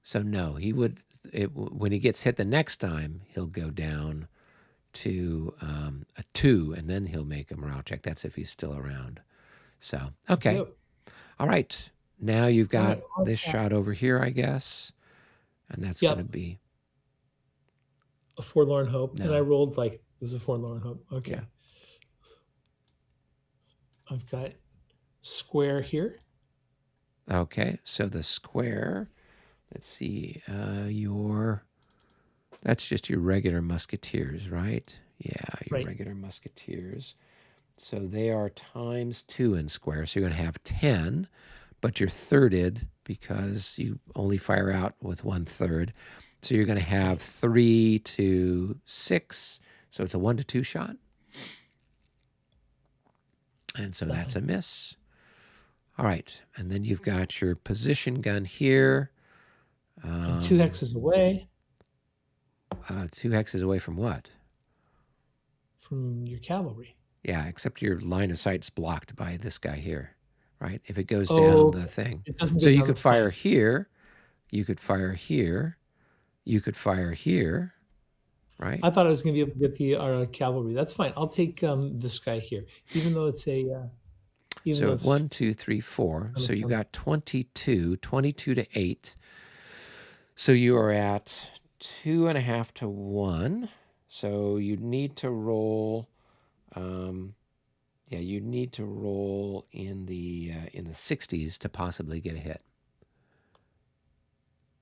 S1: So no, he would, when he gets hit the next time, he'll go down to a 2, and then he'll make a morale check. That's if he's still around. So, okay.
S2: Yep.
S1: All right. Now you've got
S2: All
S1: this shot over here, I guess. And that's going to be
S2: a forlorn hope.
S1: No.
S2: And I rolled like it was a forlorn hope. Okay.
S1: Yeah.
S2: I've got square here.
S1: Okay. So the square, let's see, that's just your regular musketeers, right? Yeah, your regular musketeers. So they are ×2 in square. So you're going to have 10, but you're thirded because you only fire out with 1/3. So you're going to have 3 to 6. So it's a 1 to 2 shot. And so that's a miss. All right. And then you've got your position gun here.
S2: 2 hexes away.
S1: 2 hexes away from what?
S2: From your cavalry.
S1: Yeah, except your line of sight's blocked by this guy here, right? If it goes down the thing. So you could fire here. You could fire here. You could fire here, right?
S2: I thought I was going to be able to get the cavalry. That's fine. I'll take this guy here, even though it's a.
S1: So 1, 2, 3, 4. So you got 22 to 8. So you are at 2.5 to 1. So you need to roll. Yeah, you need to roll in the 60s to possibly get a hit.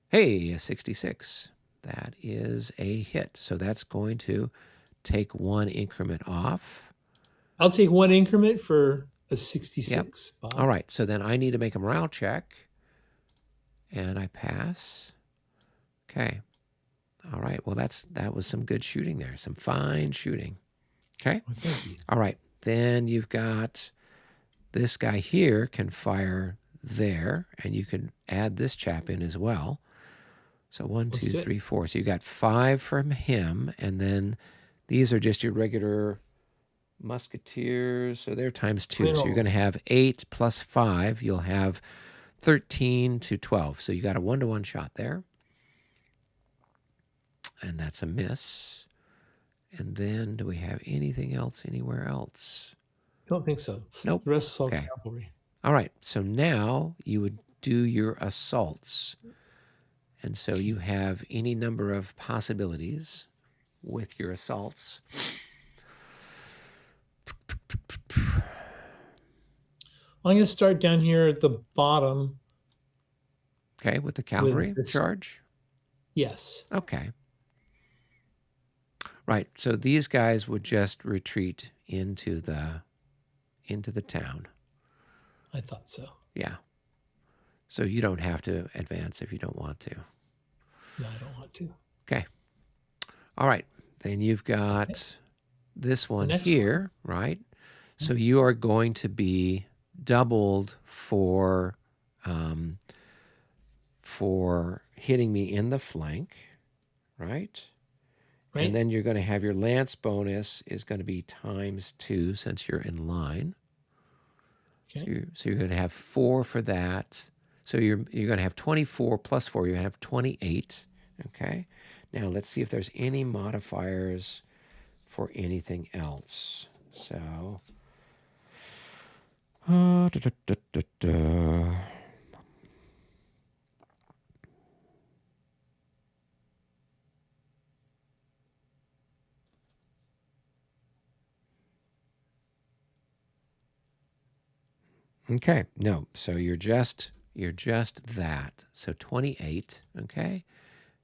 S1: Hey, a 66. That is a hit. So that's going to take 1 increment off.
S2: I'll take 1 increment for a 66.
S1: Yep. Bob. All right. So then I need to make a morale check. And I pass. Okay. All right. Well, that was some good shooting there. Some fine shooting. Okay.
S2: Well, thank you.
S1: All right. Then you've got this guy here can fire there, and you can add this chap in as well. So 1, 2, 3, 4. So you got 5 from him, and then these are just your regular musketeers. So they're ×2. So you're going to have 8 plus 5. You'll have 13 to 12. So you got a 1-to-1 shot there. And that's a miss. And then do we have anything else anywhere else?
S2: Don't think so.
S1: Nope.
S2: The rest is all cavalry.
S1: All right. So now you would do your assaults. And so you have any number of possibilities with your assaults.
S2: I'm going to start down here at the bottom.
S1: Okay, with the cavalry charge?
S2: Yes.
S1: Okay. Right. So these guys would just retreat into the town.
S2: I thought so.
S1: Yeah. So you don't have to advance if you don't want to.
S2: No, I don't want to.
S1: Okay. All right. Then you've got this one here, right? So you are going to be doubled for hitting me in the flank, right? And then you're going to have your lance bonus is going to be ×2 since you're in line. Okay. So you're going to have 4 for that. So you're going to have 24 plus 4. You're going to have 28. Okay. Now let's see if there's any modifiers for anything else. So. Okay, no, so you're just that. So 28, okay?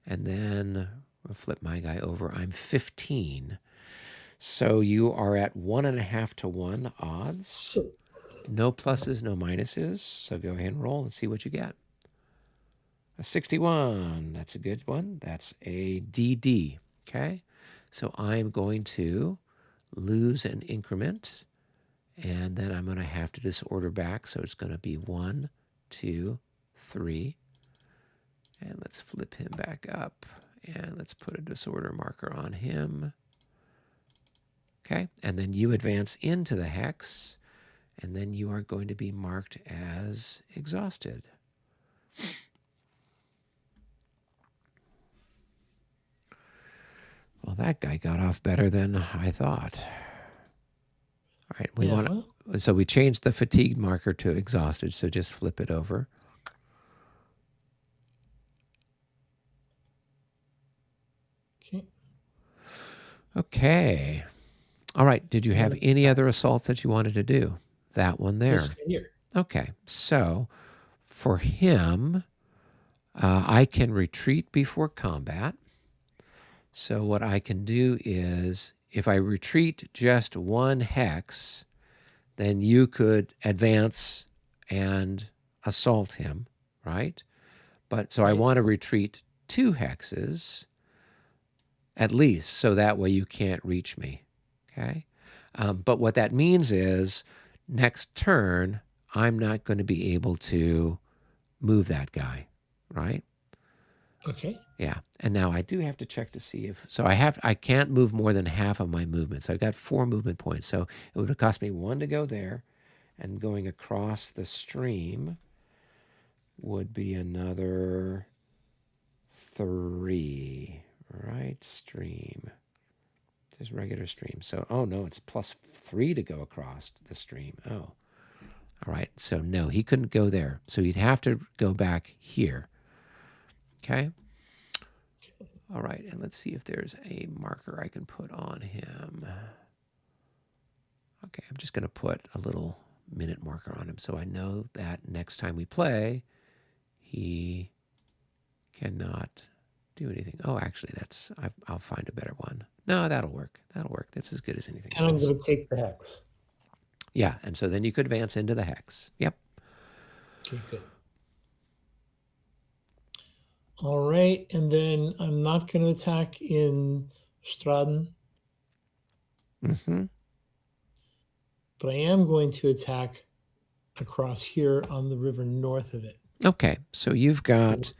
S1: And then we'll flip my guy over. I'm 15. So you are at 1.5 to 1 odds.
S2: So,
S1: No pluses, no minuses. So go ahead and roll and see what you get. A 61. That's a good one. That's a DD. Okay. So I'm going to lose an increment, and then I'm going to have to disorder back. So it's going to be 1, 2, 3. And let's flip him back up. And let's put a disorder marker on him. Okay. And then you advance into the hex, and then you are going to be marked as exhausted. Well, that guy got off better than I thought. All right, we want to, so we changed the fatigue marker to exhausted, so just flip it over.
S2: okay.
S1: Okay. All right, did you have any other assaults that you wanted to do? That one there.
S2: This guy here.
S1: Okay, so for him, I can retreat before combat. So what I can do is, if I retreat just 1 hex, then you could advance and assault him, right? But so I want to retreat 2 hexes at least, so that way you can't reach me, okay? But what that means is next turn, I'm not going to be able to move that guy, right?
S2: Okay.
S1: Yeah, and now I do have to check to see if, so I can't move more than half of my movement. So I've got 4 movement points. So it would have cost me 1 to go there, and going across the stream would be another 3, right? Stream. Just regular stream. So, oh no, it's +3 to go across the stream. Oh, all right. So no, he couldn't go there. So he'd have to go back here. Okay. All right, and let's see if there's a marker I can put on him. Okay, I'm just going to put a little minute marker on him so I know that next time we play, he cannot do anything. Oh, actually, I'll find a better one. No, that'll work. That'll work. That's as good as anything
S2: And I'm
S1: else.
S2: going to take the hex.
S1: Yeah, and so then you could advance into the hex. Yep.
S2: Okay, good. All right, and then I'm not going to attack in Straden,
S1: Mm-hmm.
S2: but I am going to attack across here on the river north of it.
S1: Okay, so you've got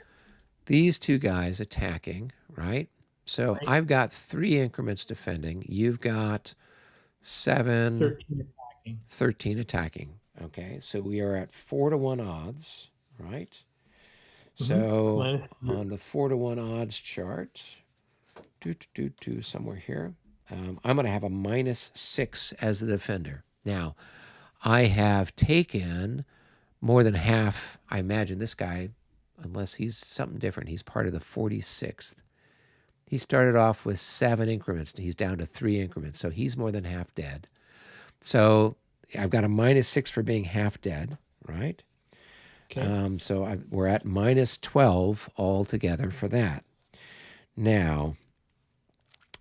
S1: these 2 guys attacking, right? So
S2: Right.
S1: I've got 3 increments defending. You've got 7,
S2: 13 attacking.
S1: 13 attacking. Okay, so we are at 4 to 1 odds, right? So on the 4 to 1 odds chart, somewhere here, I'm going to have a -6 as the defender. Now, I have taken more than half. I imagine this guy, unless he's something different, he's part of the 46th. He started off with 7 increments. He's down to 3 increments, so he's more than half dead. So I've got a -6 for being half dead, right?
S2: Okay.
S1: So we're at -12 altogether for that. Now,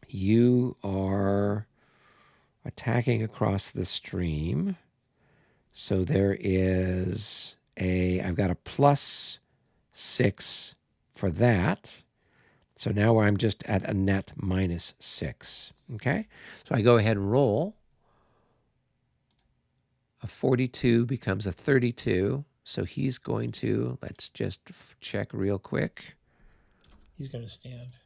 S1: you are attacking across the stream. So there is I've got a +6 for that. So now I'm just at a net -6. Okay. So I go ahead and roll. A 42 becomes a 32. So he's going to, let's just check real quick.
S2: He's going to stand.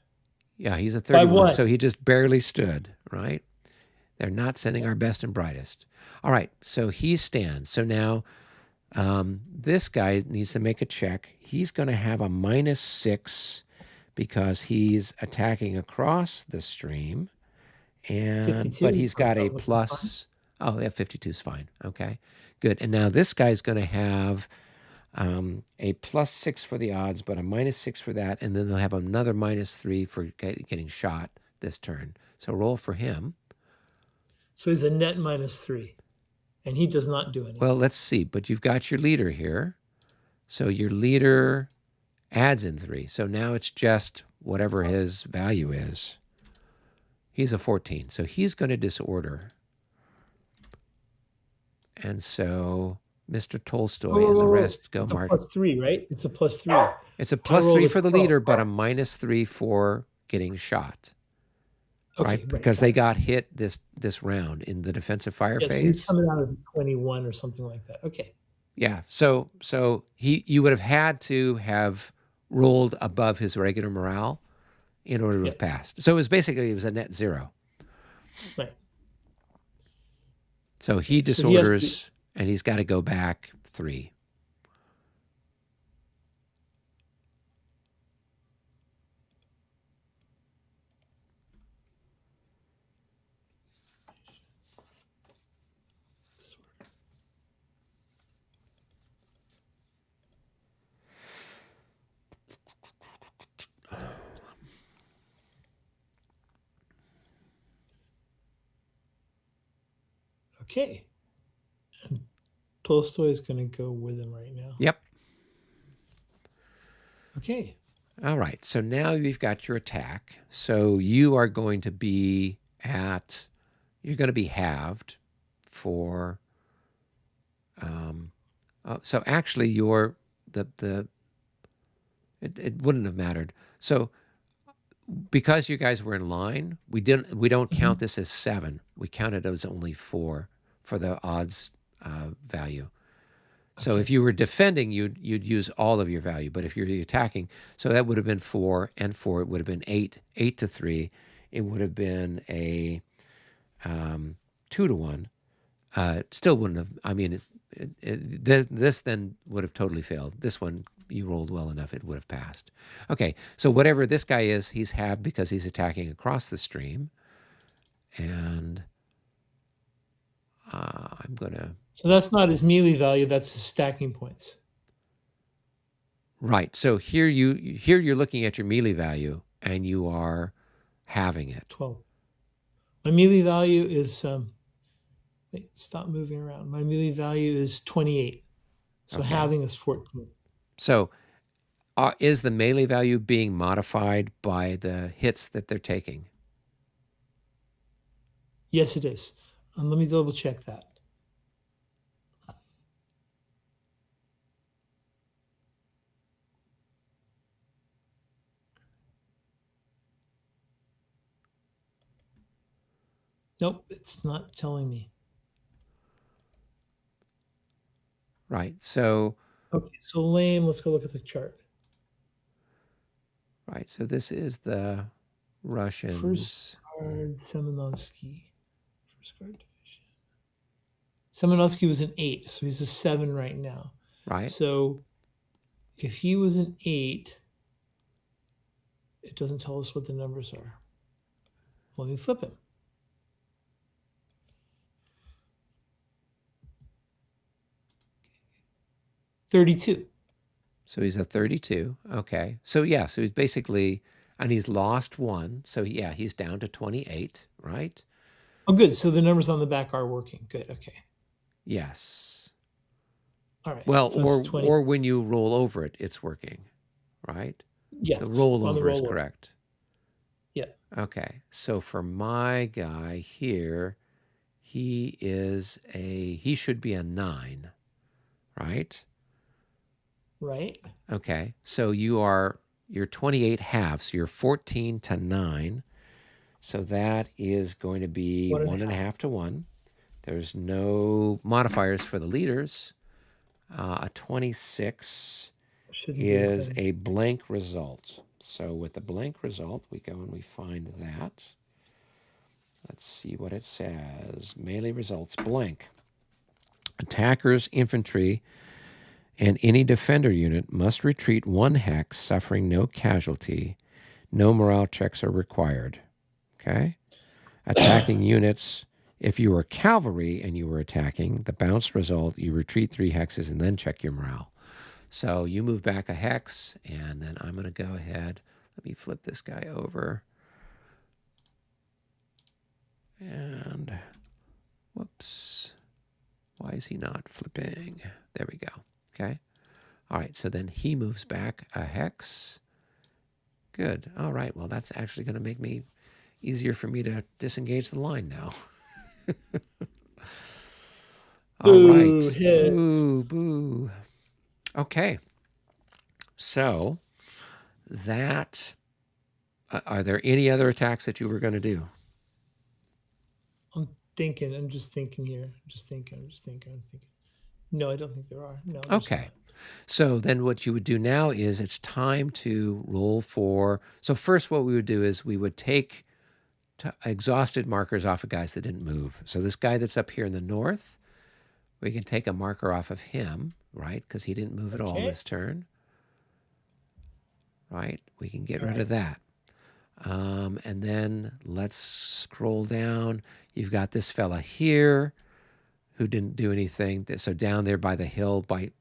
S1: Yeah, he's a 31. So he just barely stood, right? They're not sending our best and brightest. All right, so he stands. So now this guy needs to make a check. He's going to have a -6 because he's attacking across the stream. But he's got a plus. Oh, yeah, 52 is fine. Okay, good. And now this guy's going to have a +6 for the odds, but a -6 for that. And then they'll have another -3 for getting shot this turn. So roll for him.
S2: So he's a net -3. and he does not do anything.
S1: Well, let's see. But you've got your leader here. So your leader adds in 3. So now it's just whatever his value is. He's a 14. So he's going to disorder. And so Mr. Tolstoy and the rest go march.
S2: It's a +3, right? It's a +3.
S1: It's a +3 for the leader, but a -3 for getting shot.
S2: Okay,
S1: right? Because they got hit this round in the defensive fire
S2: so
S1: phase.
S2: he's coming out of 21 or something like that. Okay.
S1: Yeah. So you would have had to have rolled above his regular morale in order to have passed. So it was a net 0.
S2: Right.
S1: So he disorders, and he's got to go back 3.
S2: Okay. And Tolstoy is going to go with him right now.
S1: Yep.
S2: Okay.
S1: All right. So now you've got your attack. So you are going to be you're going to be halved for. So actually, it wouldn't have mattered. So because you guys were in line, we don't count this as 7. We count it as only 4 for the odds value. So if you were defending, you'd use all of your value. But if you're attacking, so that would have been 4 and 4. It would have been 8 to 3. It would have been a 2 to 1. Still wouldn't have. I mean, this then would have totally failed. This one, you rolled well enough, it would have passed. Okay, so whatever this guy is, he's halved because he's attacking across the stream. And I'm going to...
S2: So that's not his melee value, that's his stacking points.
S1: Right, so here you're looking at your melee value, and you are halving it.
S2: 12. My melee value is... wait, stop moving around. My melee value is 28. So halving is 14.
S1: So is the melee value being modified by the hits that they're taking?
S2: Yes, it is. Let me double check that. Nope, it's not telling me.
S1: Right, so...
S2: Okay, so lame, let's go look at the chart.
S1: Right, so this is the Russians.
S2: First card, Semenovsky. First card division. Semenovsky was an 8, so he's a 7 right now.
S1: Right.
S2: So if he was an 8, it doesn't tell us what the numbers are. Let me flip him. $32.
S1: So he's a 32. Okay. So yeah, so he's basically, and he's lost 1. So yeah, he's down to 28, right?
S2: Oh, good. So the numbers on the back are working. Good. Okay.
S1: Yes.
S2: All right.
S1: Well,
S2: so
S1: or when you roll over it, it's working, right?
S2: Yes.
S1: The rollover is correct.
S2: Yeah.
S1: Okay. So for my guy here, he should be a 9, right?
S2: Right.
S1: Okay. So you're 28 halves. So you're 14 to 9. So that is going to be 1.5 to 1. There's no modifiers for the leaders. A 26 is a blank result. So with the blank result, we go and we find that. Let's see what it says. Melee results, blank. Attackers, infantry, and any defender unit must retreat 1 hex, suffering no casualty. No morale checks are required. Okay? Attacking units, if you were cavalry and you were attacking, the bounce result, you retreat 3 hexes and then check your morale. So you move back a hex, and then I'm going to go ahead. Let me flip this guy over. And, whoops. is he not flipping? There we go. Okay. All right, so then he moves back a hex. Good. All right, well, that's actually going to make me easier for me to disengage the line now. All right.
S2: Boo, hit.
S1: Boo, boo. Okay. So that, are there any other attacks that you were going to do?
S2: I'm thinking. I'm just thinking here. I'm just thinking. No, I don't think there are. No.
S1: Okay.
S2: Not.
S1: So then what you would do now is it's time to roll for. So first what we would do is we would take exhausted markers off of guys that didn't move. So this guy that's up here in the north, we can take a marker off of him, right? Because he didn't move at all this turn. Right? We can get rid of that. And then let's scroll down. You've got this fella here who didn't do anything. So down there by the hill, by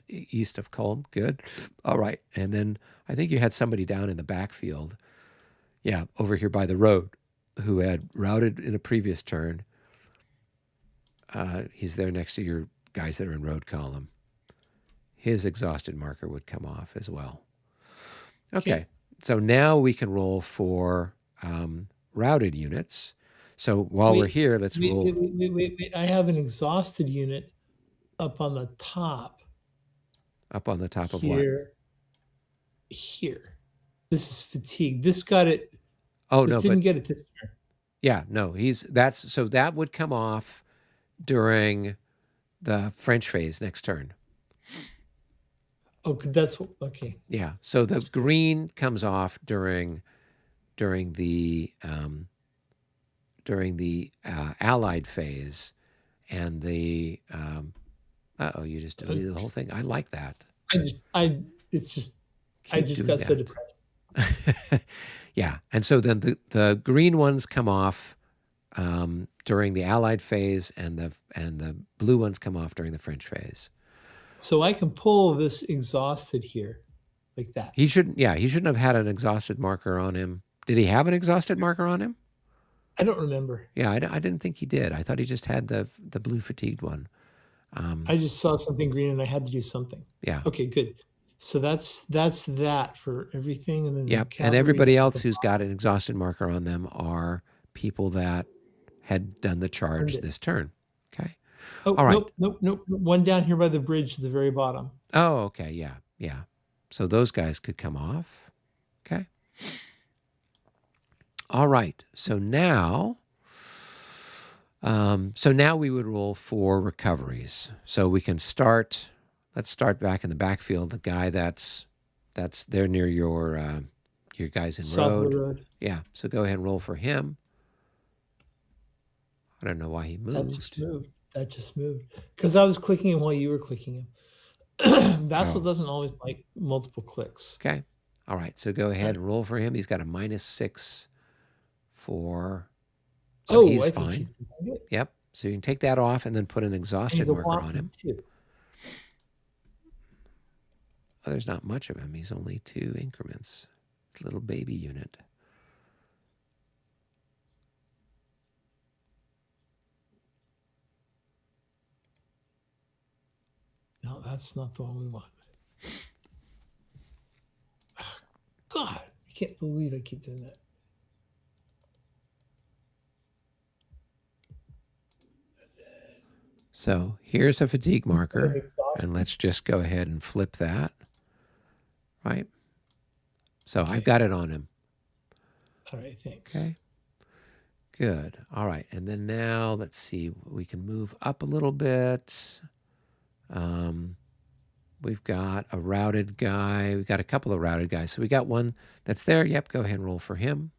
S1: east of Kulm. Good. All right. And then I think you had somebody down in the backfield. Yeah, over here by the road who had routed in a previous turn. He's there next to your guys that are in road column. His exhausted marker would come off as well. Okay. So now we can roll for routed units. So while we're here, let's roll.
S2: Wait. I have an exhausted unit up on the top.
S1: Up on the top
S2: here,
S1: of what?
S2: Here. This is fatigue. This got it.
S1: Oh,
S2: this
S1: no.
S2: Didn't get it this turn.
S1: Yeah, no. So that would come off during the French phase next turn.
S2: Oh, that's okay.
S1: Yeah. So the green comes off during the allied phase, and the you just deleted the whole thing. I like that.
S2: I just got so depressed.
S1: Yeah, and so then the green ones come off during the allied phase, and the blue ones come off during the French phase.
S2: So I can pull this exhausted here, like that.
S1: He shouldn't have had an exhausted marker on him. Did he have an exhausted marker on him?
S2: I don't remember.
S1: Yeah, I didn't think he did. I thought he just had the blue fatigued one.
S2: I just saw something green and I had to do something.
S1: Yeah.
S2: Okay, good. So that's that for everything, and then
S1: yep. And everybody else who's got an exhausted marker on them are people that had done the charge this turn. Okay.
S2: Oh, all right. Nope. One down here by the bridge at the very bottom.
S1: Oh, okay. Yeah. So those guys could come off. Okay. All right. So now we would roll for recoveries. So we can start. Let's start back in the backfield. The guy that's there near your guys in road. Yeah. So go ahead and roll for him. I don't know why he moved.
S2: That just moved because I was clicking him while you were clicking him. Vassal doesn't always like multiple clicks.
S1: Okay. All right. So go ahead and roll for him. He's got a -6 for. So he's fine. Yep. So you can take that off and then put an exhausted marker on him. Oh, there's not much of him. He's only 2 increments. Little baby unit.
S2: No, that's not the one we want. God, I can't believe I keep doing that.
S1: So here's a fatigue marker, and let's just go ahead and flip that. Right? So I've got it on him.
S2: All right, thanks.
S1: Okay. Good. All right. And then now let's see. We can move up a little bit. We've got a routed guy. We've got a couple of routed guys. So we got one that's there. Yep. Go ahead and roll for him.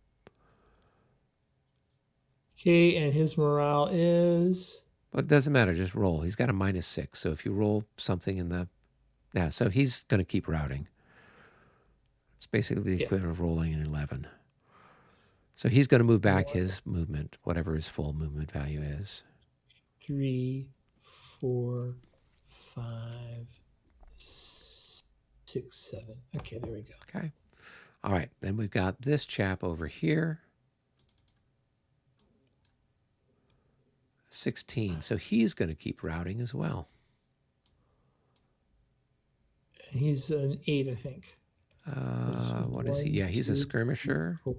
S2: Okay. And his morale is?
S1: Well, it doesn't matter. Just roll. He's got a -6. So if you roll something in the... Yeah. So he's going to keep routing. It's basically the equivalent of rolling an 11. So he's going to move back his movement, whatever his full movement value is.
S2: 3, 4, 5, 6, 7. Okay, there we go.
S1: Okay. All right. Then we've got this chap over here. 16. So he's going to keep routing as well.
S2: He's an 8, I think.
S1: What is he? Yeah, he's a skirmisher.
S2: 4,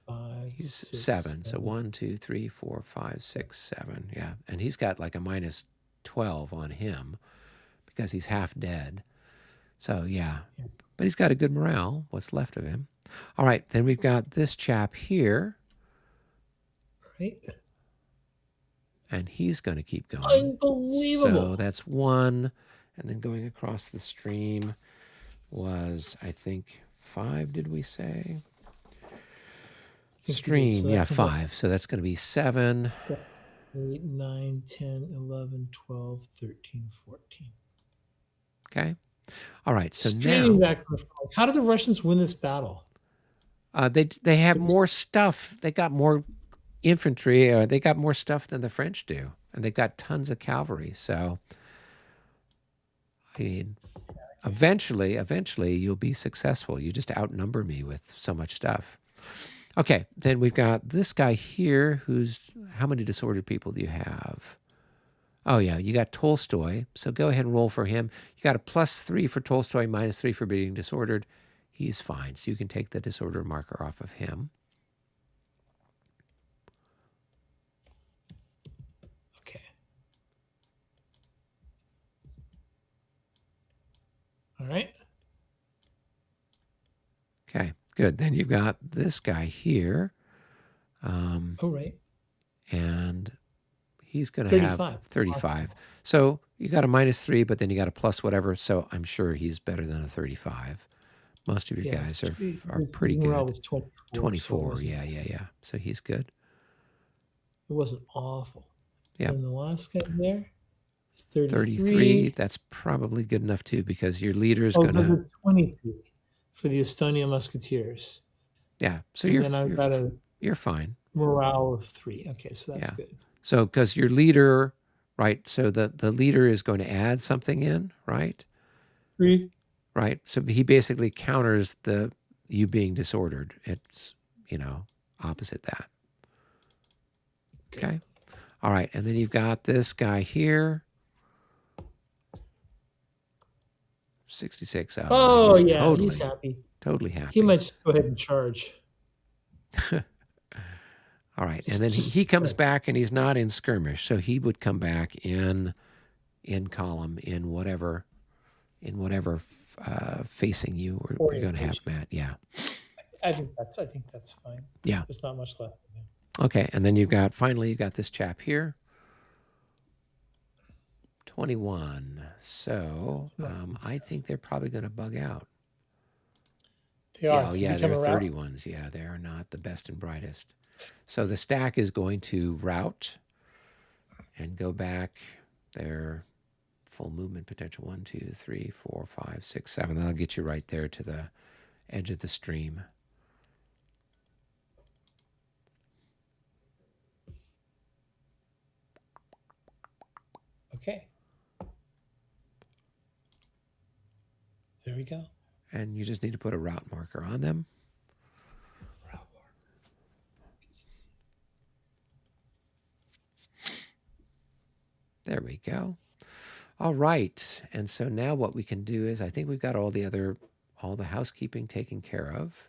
S2: 5,
S1: He's
S2: 6,
S1: 7. So 1, 2, 3, 4, 5, 6, 7. Yeah. And he's got like a minus 12 on him because he's half dead. So, yeah. But he's got a good morale, what's left of him. All right. Then we've got this chap here.
S2: Right.
S1: And he's going to keep going.
S2: Unbelievable.
S1: So that's 1. And then going across the stream was, I think, 5, did we say? Stream, yeah, 5. So that's going to be 7.
S2: 8, 9, 10, 11, 12, 13, 14.
S1: Okay. All right. So
S2: Streaming
S1: now,
S2: back and forth. How did the Russians win this battle?
S1: they have more stuff. They got more infantry. They got more stuff than the French do, and they've got tons of cavalry. So, I mean, eventually, you'll be successful. You just outnumber me with so much stuff. Okay, then we've got this guy here who's, how many disordered people do you have? Oh, yeah, you got Tolstoy. So go ahead and roll for him. You got a +3 for Tolstoy, -3 for being disordered. He's fine. So you can take the disorder marker off of him.
S2: Okay. All right.
S1: Okay, good. Then you've got this guy here.
S2: Right.
S1: And he's going to
S2: 35.
S1: have 35. So you got a -3, but then you got a plus whatever. So I'm sure he's better than a 35. Most of your guys are pretty good.
S2: Was
S1: 24. So yeah. So he's good.
S2: It wasn't awful.
S1: Yeah.
S2: And the last guy there is
S1: 33. That's probably good enough too, because your leader is going to
S2: 23 for the Estonia Musketeers.
S1: Yeah. So
S2: and
S1: you're fine.
S2: Morale of 3. Okay, so that's good.
S1: So because your leader, right? So the leader is going to add something in, right?
S2: 3.
S1: Right. So he basically counters you being disordered. It's, opposite that. Okay. All right. And then you've got this guy here. 66.
S2: He's happy.
S1: Totally happy.
S2: He might just go ahead and charge.
S1: All right. And then he comes back and he's not in skirmish. So he would come back in column in whatever facing you we're going to have, Matt. Yeah.
S2: I think that's fine.
S1: Yeah.
S2: There's not much left.
S1: Okay. And then you got this chap here. 21. So I think they're probably going to bug out.
S2: They are.
S1: Oh, yeah, they're 31s. Yeah, they are not the best and brightest. So the stack is going to route and go back their full movement potential. 1, 2, 3, 4, 5, 6, 7. That'll get you right there to the edge of the stream.
S2: Okay. There we go.
S1: And you just need to put a route marker on them. There we go. All right. And so now what we can do is, I think we've got all the housekeeping taken care of.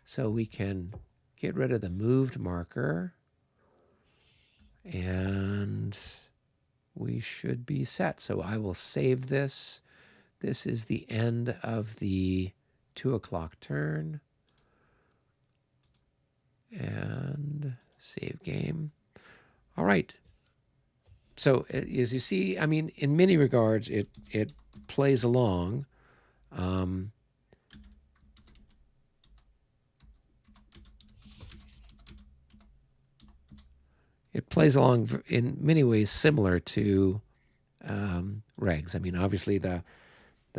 S1: So we can get rid of the moved marker. And we should be set. So I will save this. This is the end of the 2 o'clock turn. And save game. All right. So as you see, I mean, in many regards, it plays along. It plays along in many ways similar to regs. I mean, obviously the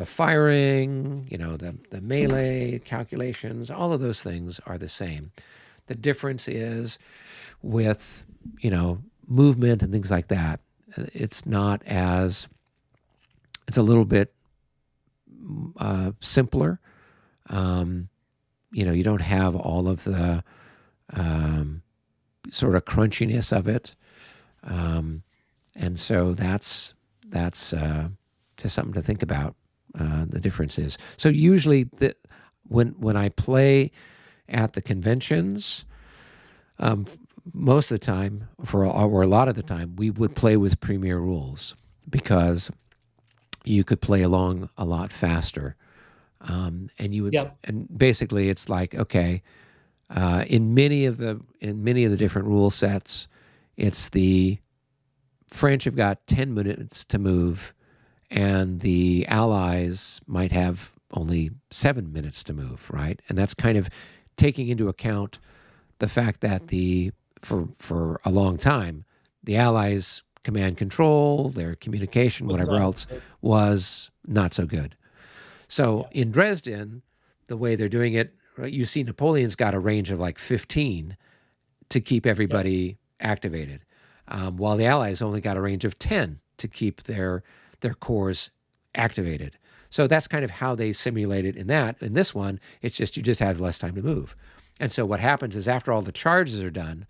S1: firing, the melee calculations, all of those things are the same. The difference is with, movement and things like that. It's a little bit simpler. You don't have all of the sort of crunchiness of it. And so that's just something to think about. The difference is, so usually when I play at the conventions, most of the time, or a lot of the time, we would play with premier rules because you could play along a lot faster. And you would,
S2: Yeah.
S1: and basically, it's like, okay, in many of the different rule sets, it's the French have got 10 minutes to move, and the Allies might have only 7 minutes to move, right? And that's kind of taking into account the fact that for a long time, the Allies' command control, their communication, whatever else, was not so good. So in Dresden, the way they're doing it, right, you see Napoleon's got a range of like 15 to keep everybody activated, while the Allies only got a range of 10 to keep their cores activated. So that's kind of how they simulate it in that. In this one, it's just you just have less time to move. And so what happens is after all the charges are done,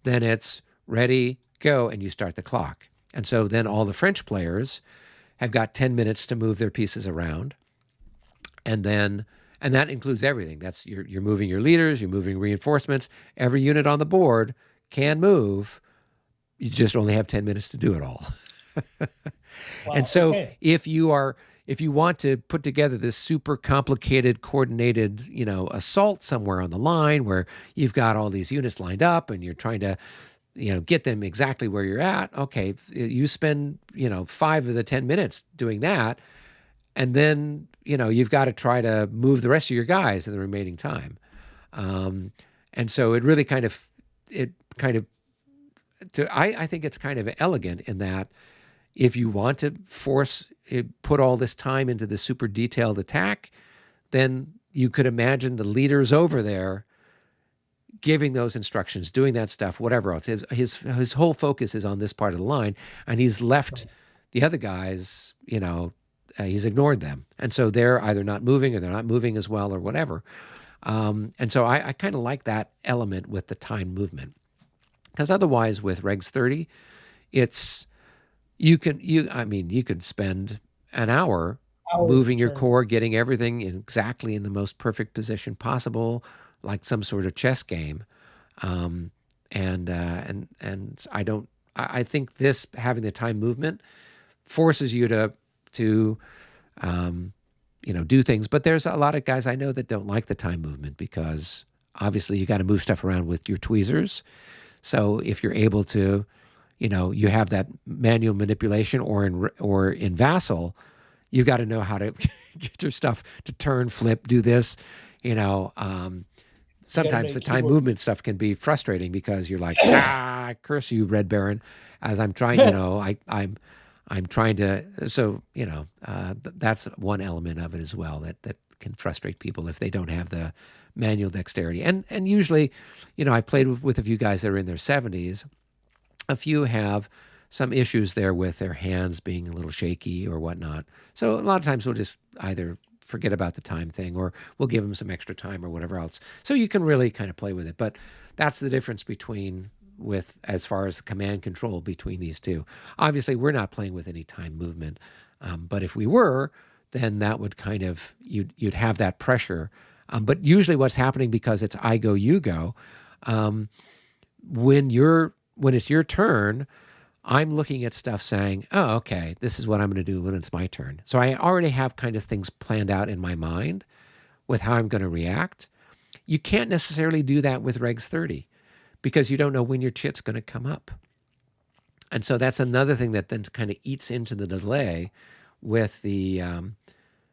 S1: then it's ready, go, and you start the clock. And so then all the French players have got 10 minutes to move their pieces around. And that includes everything. That's you're moving your leaders, you're moving reinforcements. Every unit on the board can move. You just only have 10 minutes to do it all.
S2: Wow,
S1: and so
S2: okay.
S1: if you want to put together this super complicated, coordinated, assault somewhere on the line where you've got all these units lined up and you're trying to, get them exactly where you're at. Okay, you spend, 5 of the 10 minutes doing that, and then you've got to try to move the rest of your guys in the remaining time. And so it really I think it's kind of elegant in that if you want to put all this time into the super detailed attack, then you could imagine the leaders over there giving those instructions, doing that stuff, whatever else. His whole focus is on this part of the line, and he's left the other guys, he's ignored them. And so they're either not moving or they're not moving as well or whatever. And so I kind of like that element with the time movement. Because otherwise with Regs 30, you could spend an hour moving your core, getting everything exactly in the most perfect position possible, like some sort of chess game. And I think this, having the time movement, forces you to do things. But there's a lot of guys I know that don't like the time movement because obviously you got to move stuff around with your tweezers. So if you're able to, you have that manual manipulation, or in Vassal, you've got to know how to get your stuff to turn, flip, do this. Sometimes the time movement stuff can be frustrating because you're like, curse you, Red Baron, as I'm trying, I'm trying to, so, that's one element of it as well that can frustrate people if they don't have the manual dexterity. And usually, I played with a few guys that are in their 70s. A few have some issues there with their hands being a little shaky or whatnot. So a lot of times we'll just either forget about the time thing or we'll give them some extra time or whatever else. So you can really kind of play with it. But that's the difference as far as the command control between these two. Obviously, we're not playing with any time movement. But if we were, then that would kind of, you'd have that pressure. But usually what's happening, because it's I go, you go, when it's your turn, I'm looking at stuff saying, oh, okay, this is what I'm going to do when it's my turn. So I already have kind of things planned out in my mind with how I'm going to react. You can't necessarily do that with Regs 30 because you don't know when your chit's going to come up. And so that's another thing that then kind of eats into the delay with the...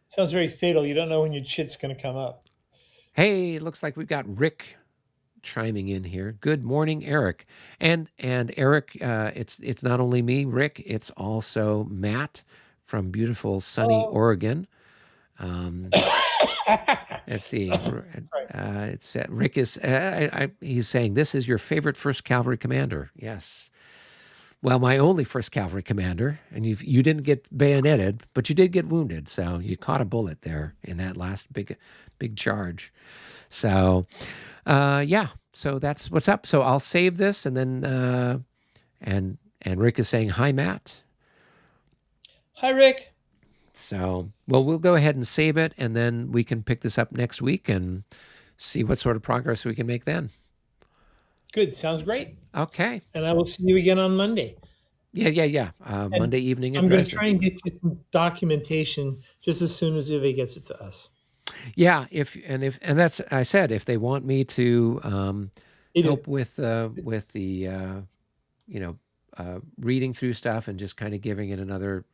S2: Sounds very fatal. You don't know when your chit's going to come up.
S1: Hey, it looks like we've got Rick chiming in here. Good morning, Eric. And Eric, it's not only me, Rick, it's also Matt from beautiful sunny Oregon. Let's see. It's Rick is he's saying this is your favorite 1st Cavalry commander. Yes. Well, my only 1st Cavalry commander, and you didn't get bayoneted, but you did get wounded, so you caught a bullet there in that last big charge. So, so that's what's up. So I'll save this, and then and And Rick is saying, hi, Matt.
S2: Hi, Rick.
S1: So, well, we'll go ahead and save it, and then we can pick this up next week and see what sort of progress we can make then.
S2: Good. Sounds great.
S1: Okay.
S2: And I will see you again on Monday.
S1: Yeah.
S2: And
S1: Monday evening in
S2: I'm going to
S1: Dresden.
S2: try and get you some documentation just as soon as Uwe gets it to us.
S1: Yeah, and that's I said if they want me to help with the reading through stuff and just kind of giving it another